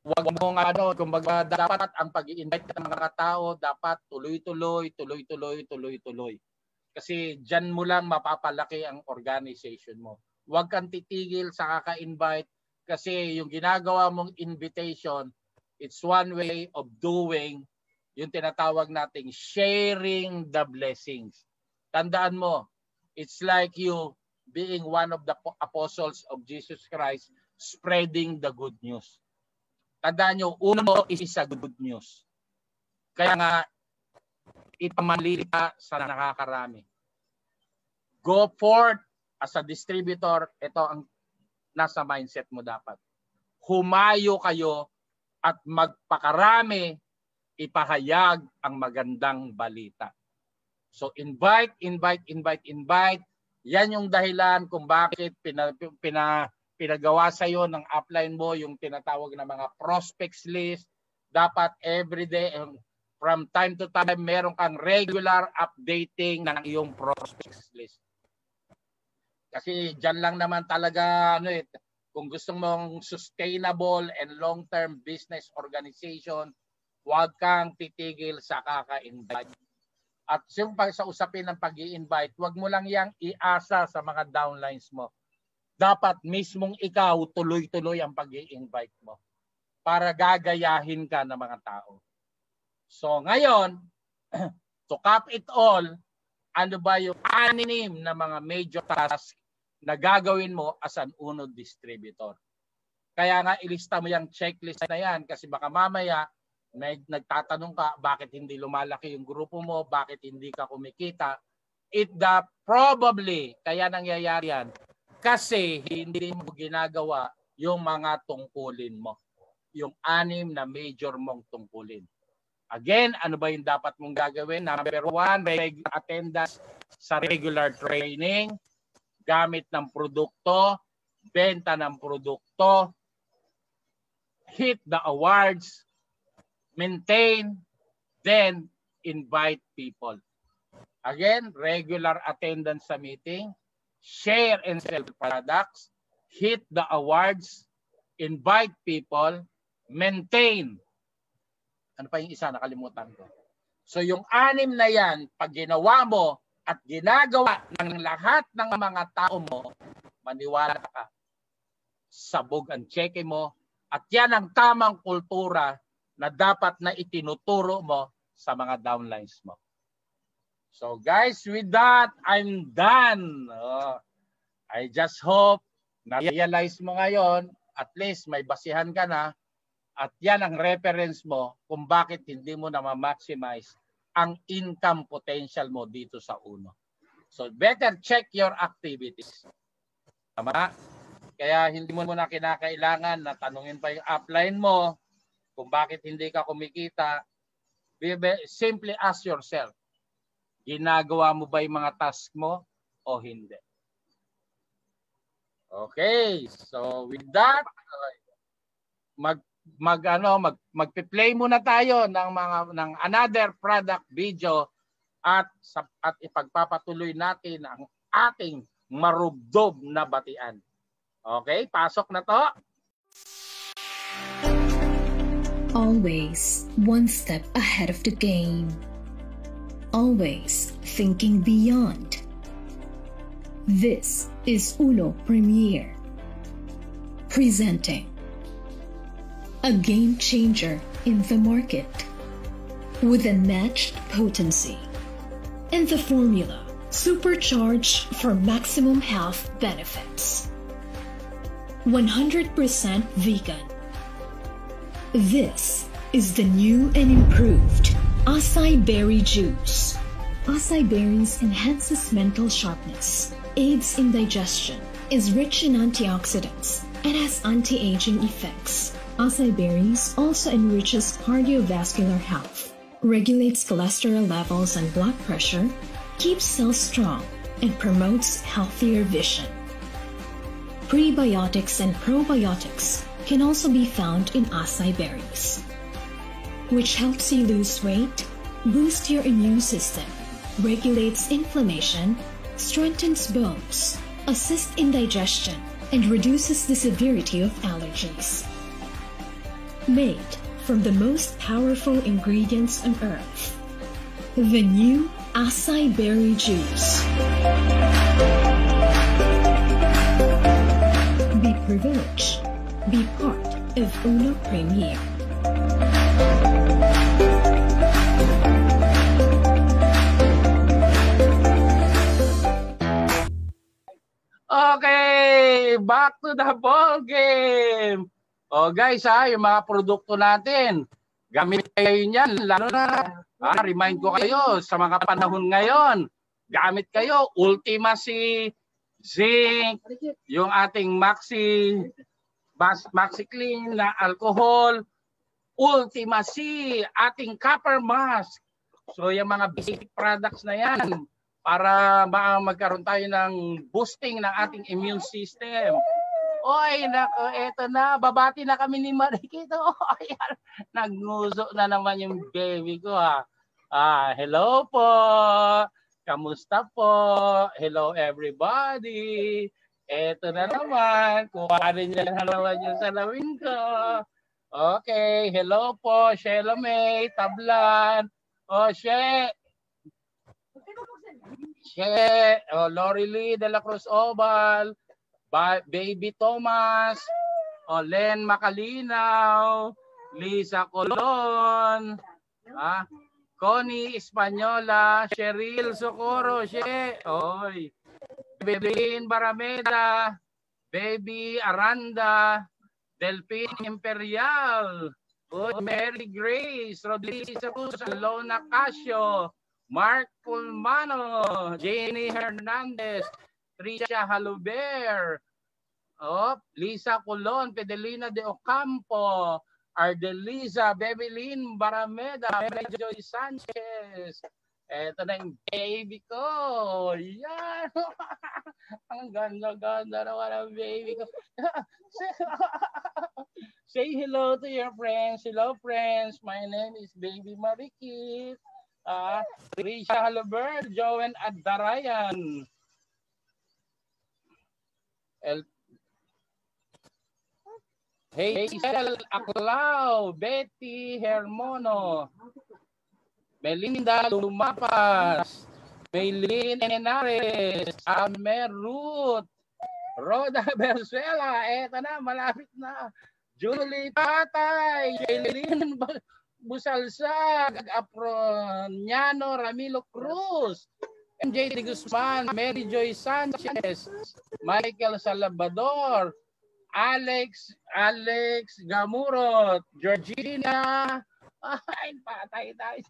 wag mo kumbaga dapat ang pag-i-invite ng mga tao dapat tuloy-tuloy. Kasi diyan mo lang mapapalaki ang organization mo. Huwag kang titigil sa kaka-invite kasi yung ginagawa mong invitation, it's one way of doing yung tinatawag nating sharing the blessings. Tandaan mo, it's like you being one of the apostles of Jesus Christ spreading the good news. Tandaan nyo, uno is a good news. Kaya nga, ipamalita sa nakakarami. Go forth as a distributor, ito ang nasa mindset mo dapat. Humayo kayo at magpakarami, ipahayag ang magandang balita. So invite. Yan yung dahilan kung bakit pinagawa sa iyo ng upline mo yung tinatawag na mga prospects list. Dapat everyday, from time to time, meron kang regular updating ng iyong prospects list. Kasi dyan lang naman talaga, kung gusto mong sustainable and long-term business organization, huwag kang titigil sa kaka-invite. At yung sa usapin ng pag-i-invite, huwag mo lang yang iasa sa mga downlines mo. Dapat mismong ikaw tuloy-tuloy ang pag-i-invite mo para gagayahin ka ng mga tao. So ngayon, to cap it all, ano ba yung 6 na mga major tasks na gagawin mo as an UNO distributor? Kaya nga ilista mo yung checklist na yan kasi baka mamaya nagtatanong ka bakit hindi lumalaki yung grupo mo, bakit hindi ka kumikita. Probably kaya nangyayari yan kasi hindi mo ginagawa yung mga tungkulin mo. Yung 6 na major mong tungkulin. Again, ano ba yung dapat mong gagawin? Number 1, attendance sa regular training, gamit ng produkto, benta ng produkto, hit the awards, maintain, then invite people. Again, regular attendance sa meeting, share and sell products, hit the awards, invite people, maintain. Ano pa yung isa? Nakalimutan ko. So yung 6 na yan, pag ginawa mo at ginagawa ng lahat ng mga tao mo, maniwala ka, sabog ang cheque mo, at yan ang tamang kultura na dapat na itinuturo mo sa mga downlines mo. So guys, with that, I'm done. I just hope na-realize mo ngayon, at least may basihan ka na, at yan ang reference mo kung bakit hindi mo na ma-maximize ang income potential mo dito sa UNO. So better check your activities. Tama? Kaya hindi mo na kinakailangan na tanungin pa yung upline mo kung bakit hindi ka kumikita. Simply ask yourself, ginagawa mo ba yung mga task mo o hindi? Okay, so with that, magpe-play muna tayo ng another product video at ipagpapatuloy natin ang ating marubdob na batian. Okay, pasok na to. Always one step ahead of the game. Always thinking beyond. This is Uno Premier. Presenting a game changer in the market with unmatched potency and the formula supercharged for maximum health benefits. 100% vegan. This is the new and improved Acai Berry Juice. Acai berries enhances mental sharpness, aids in digestion, is rich in antioxidants, and has anti-aging effects. Acai berries also enriches cardiovascular health, regulates cholesterol levels and blood pressure, keeps cells strong, and promotes healthier vision. Prebiotics and probiotics can also be found in acai berries, which helps you lose weight, boost your immune system, regulates inflammation, strengthens bones, assists in digestion, and reduces the severity of allergies. Made from the most powerful ingredients on earth, the new Acai Berry Juice. Be privileged. Be part of Uno Premier. Okay, back to the ball game. Oh guys yung mga produkto natin, gamit kayo yan, lalo na, remind ko kayo sa mga panahon ngayon, gamit kayo, Ultima C, Zinc, yung ating Maxi Clean na alcohol, Ultima C, ating Copper Mask. So yung mga basic products na yan, para magkaroon tayo ng boosting ng ating immune system. Oy, nako, eto na, babati na kami ni Marikito. Oy, nagnguso na naman yung baby ko hello po. Kamusta po? Hello everybody. Eto na naman, kuhanin niya na naman yung salawin ko. Okay, hello po, Shelo May, Tablan. Lori Lee de la Cruz Oval. Baby Thomas, Len Macalinaw, Lisa Colon, Connie Española, Cheryl Socorro, Bebelin Barameda, Baby Aranda, Delphine Imperial, Mary Grace, Rodriguez Cruz, Lona Casio, Mark Pulmano, Jenny Hernandez, Tricia Haluber, Lisa Colon, Pedelina de Ocampo, Ardelisa, Bebelin Barameda, Joy Sanchez. Eto na yung baby ko. Yan. Ang ganda-ganda naman ang baby ko. Say hello to your friends. Hello friends. My name is Baby Marikit. Tricia Haluber, Joen Adarayan. Hazel Aclao, Betty Hermono, Melinda Lumapas, Maylene Enares, Amer Ruth, Roda Bersuela, eto na, malapit na. Julie Patay, Jaylene Busalsag, Aproniano Ramilo Cruz, MJ de Guzman, Mary Joy Sanchez, Michael Salvador, Alex Gamurot, Georgina, ay patay tayo.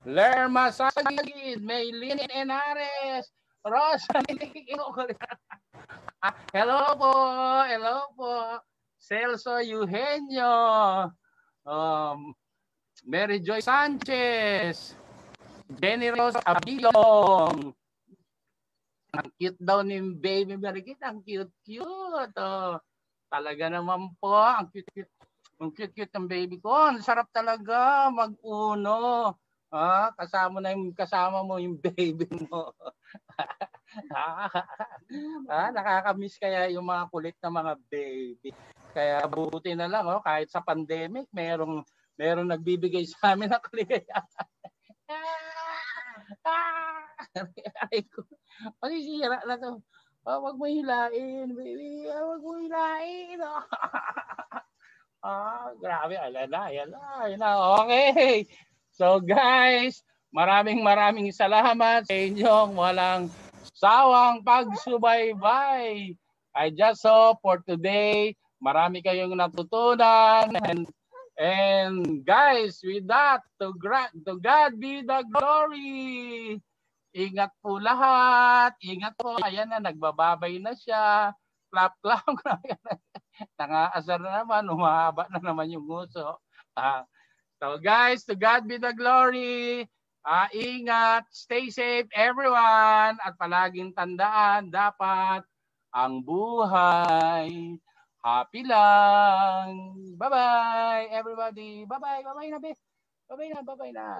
Lerma Sagid, Maylene Enares, Rosa. Hello po. Celso Eugenio, Mary Joy Sanchez, Jenny Rose Abilong. Ang cute daw ni Baby Marikit. Ang cute-cute. Oh, talaga naman po. Ang cute-cute. Ang cute-cute ng baby ko. Ang sarap talaga mag-uno. Kasama mo yung baby mo. Nakakamiss kaya yung mga kulit na mga baby. Kaya buti na lang, kahit sa pandemic, merong nagbibigay sa amin ng kuligaya. Ay ko. Masisira na to. Wag mo hilain, baby. Wag mo hilain. Grabe. Ayan na. Okay. So guys, maraming salamat sa inyong walang sawang pagsubaybay. I just hope for today, marami kayong natutunan. And guys, with that, to God be the glory. Ingat po lahat. Ingat po. Ayan na, nagbababay na siya. Clap. Nangaasar na naman. Humahaba na naman yung nguso. So guys, to God be the glory. Ingat. Stay safe everyone. At palaging tandaan, dapat ang buhay happy lang. Bye-bye, everybody. Bye-bye na, be. Bye-bye na.